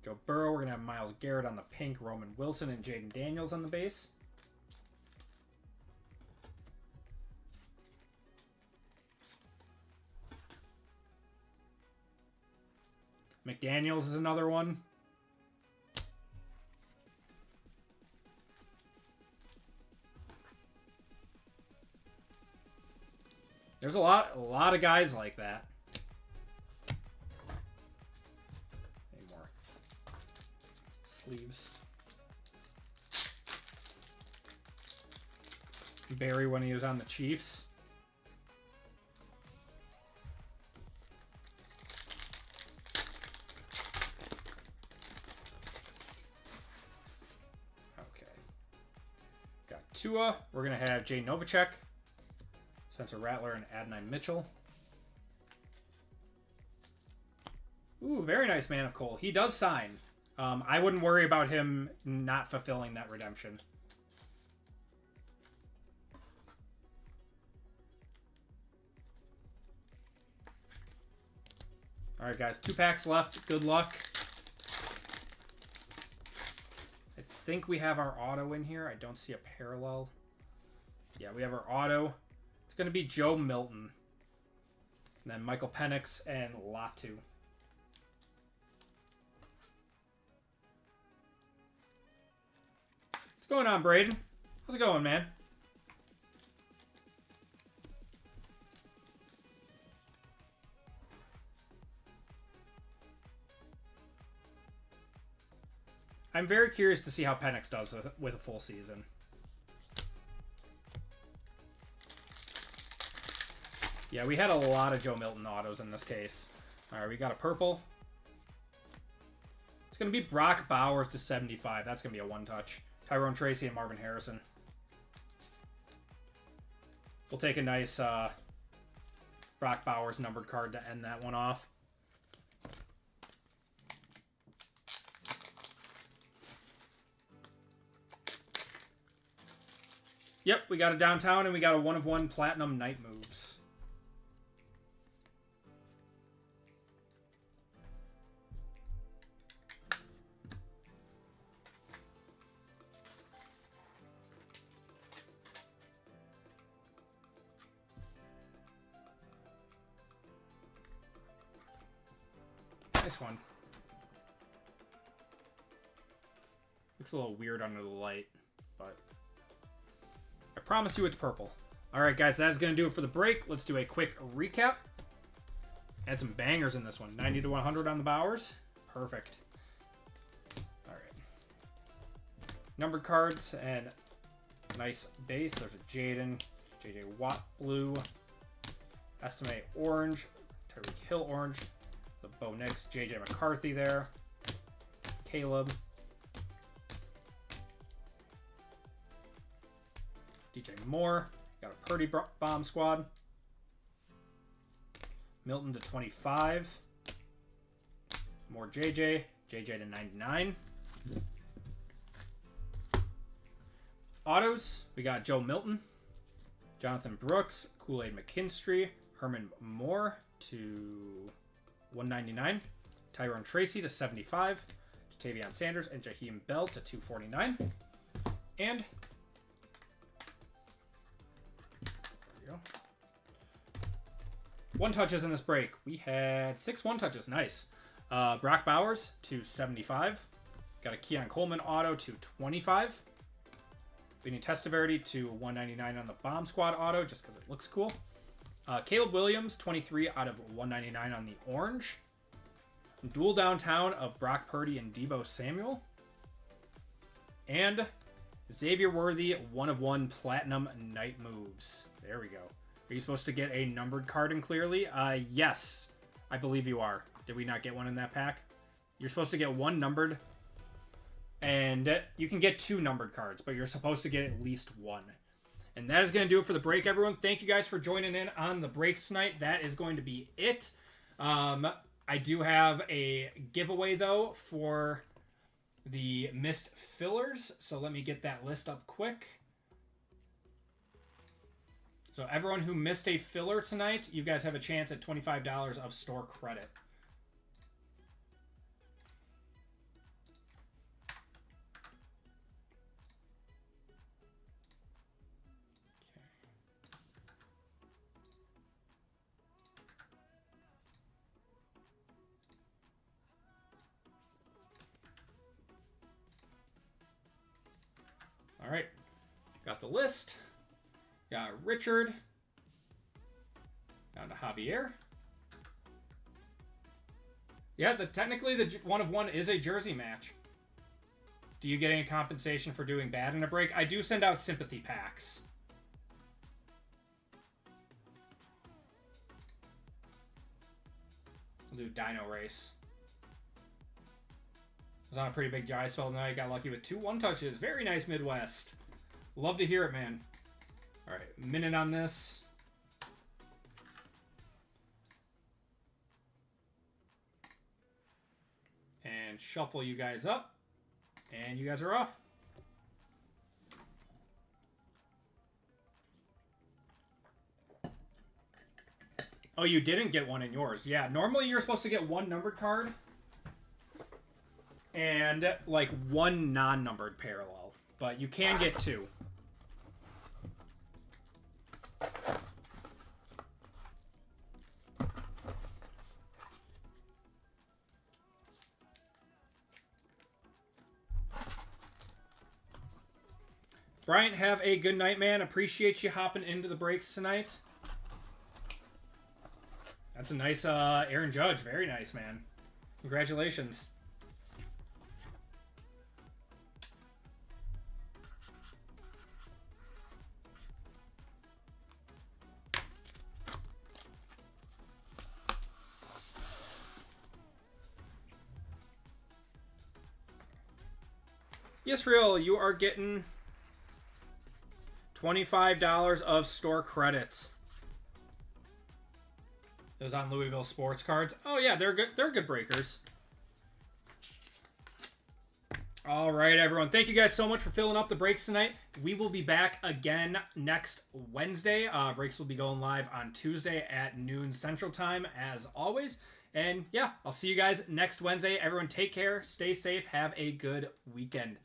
Speaker 1: Joe Burrow. We're going to have Myles Garrett on the pink, Roman Wilson and Jaden Daniels on the base. McDaniels is another one. There's a lot of guys like that. Any more sleeves? Barry when he was on the Chiefs. Okay. Got Tua. We're going to have Jay Novacek, Spencer Rattler, and Adonai Mitchell. Ooh, very nice Man of Cole. He does sign. I wouldn't worry about him not fulfilling that redemption. All right, guys. 2 packs left. Good luck. I think we have our auto in here. I don't see a parallel. Yeah, we have our auto. It's going to be Joe Milton. And then Michael Penix and Latu. What's going on, Braden? How's it going, man? I'm very curious to see how Penix does with a full season. Yeah, we had a lot of Joe Milton autos in this case. All right, we got a purple. It's going to be Brock Bowers to 75. That's going to be a one-touch. Tyrone Tracy and Marvin Harrison. We'll take a nice Brock Bowers numbered card to end that one off. Yep, we got a downtown and we got a 1/1 platinum night moves. Nice one. Looks a little weird under the light, but I promise you it's purple. Alright guys, that is going to do it for the break. Let's do a quick recap. Had some bangers in this one. 90 to 100 on the Bowers. Perfect. Alright. Numbered cards and nice base. There's a Jaden, JJ Watt blue, Estimate orange, Tyreek Hill orange, the Bo Nix, JJ McCarthy there, Caleb, DJ Moore, got a Purdy bomb squad, Milton to 25, more JJ to 99. Autos, we got Joe Milton, Jonathan Brooks, Kool-Aid McKinstry, Herman Moore to 199, Tyrone Tracy to 75, Jatavion Sanders and Jaheim Bell to 249, and one touches in this break. We had 6 one-touches. Nice. Brock Bowers to 75. Got a Keon Coleman auto to 25. Vinny Testaverde to 199 on the Bomb Squad auto, just because it looks cool. Caleb Williams, 23 out of 199 on the orange. Dual downtown of Brock Purdy and Deebo Samuel. And Xavier Worthy, 1/1 platinum night moves. There we go. Are you supposed to get a numbered card in clearly? Yes, I believe you are. Did we not get one in that pack? You're supposed to get one numbered, and you can get 2 numbered cards, but you're supposed to get at least 1. And that is going to do it for the break, everyone. Thank you guys for joining in on the breaks tonight. That is going to be it. I do have a giveaway, though, for the missed fillers. So let me get that list up quick. So everyone who missed a filler tonight, you guys have a chance at $25 of store credit. All right, got the list. Got Richard. Down to Javier. Yeah, technically the 1/1 is a jersey match. Do you get any compensation for doing bad in a break? I do send out sympathy packs. We'll do Dino Race. I was on a pretty big dry spell tonight. Got lucky with 2 one-touches. Very nice, Midwest. Love to hear it, man. All right, minute on this. And shuffle you guys up. And you guys are off. Oh, you didn't get one in yours. Yeah, normally you're supposed to get 1 numbered card and like 1 non-numbered parallel, but you can get 2. Bryant, have a good night, man. Appreciate you hopping into the breaks tonight. That's a nice Aaron Judge. Very nice, man. Congratulations. Yisrael, you are getting $25 of store credits. Those on Louisville sports cards. Oh yeah, they're good. They're good breakers. All right, everyone. Thank you guys so much for filling up the breaks tonight. We will be back again next Wednesday. Breaks will be going live on Tuesday at noon Central Time, as always. And yeah, I'll see you guys next Wednesday. Everyone, take care, stay safe, have a good weekend.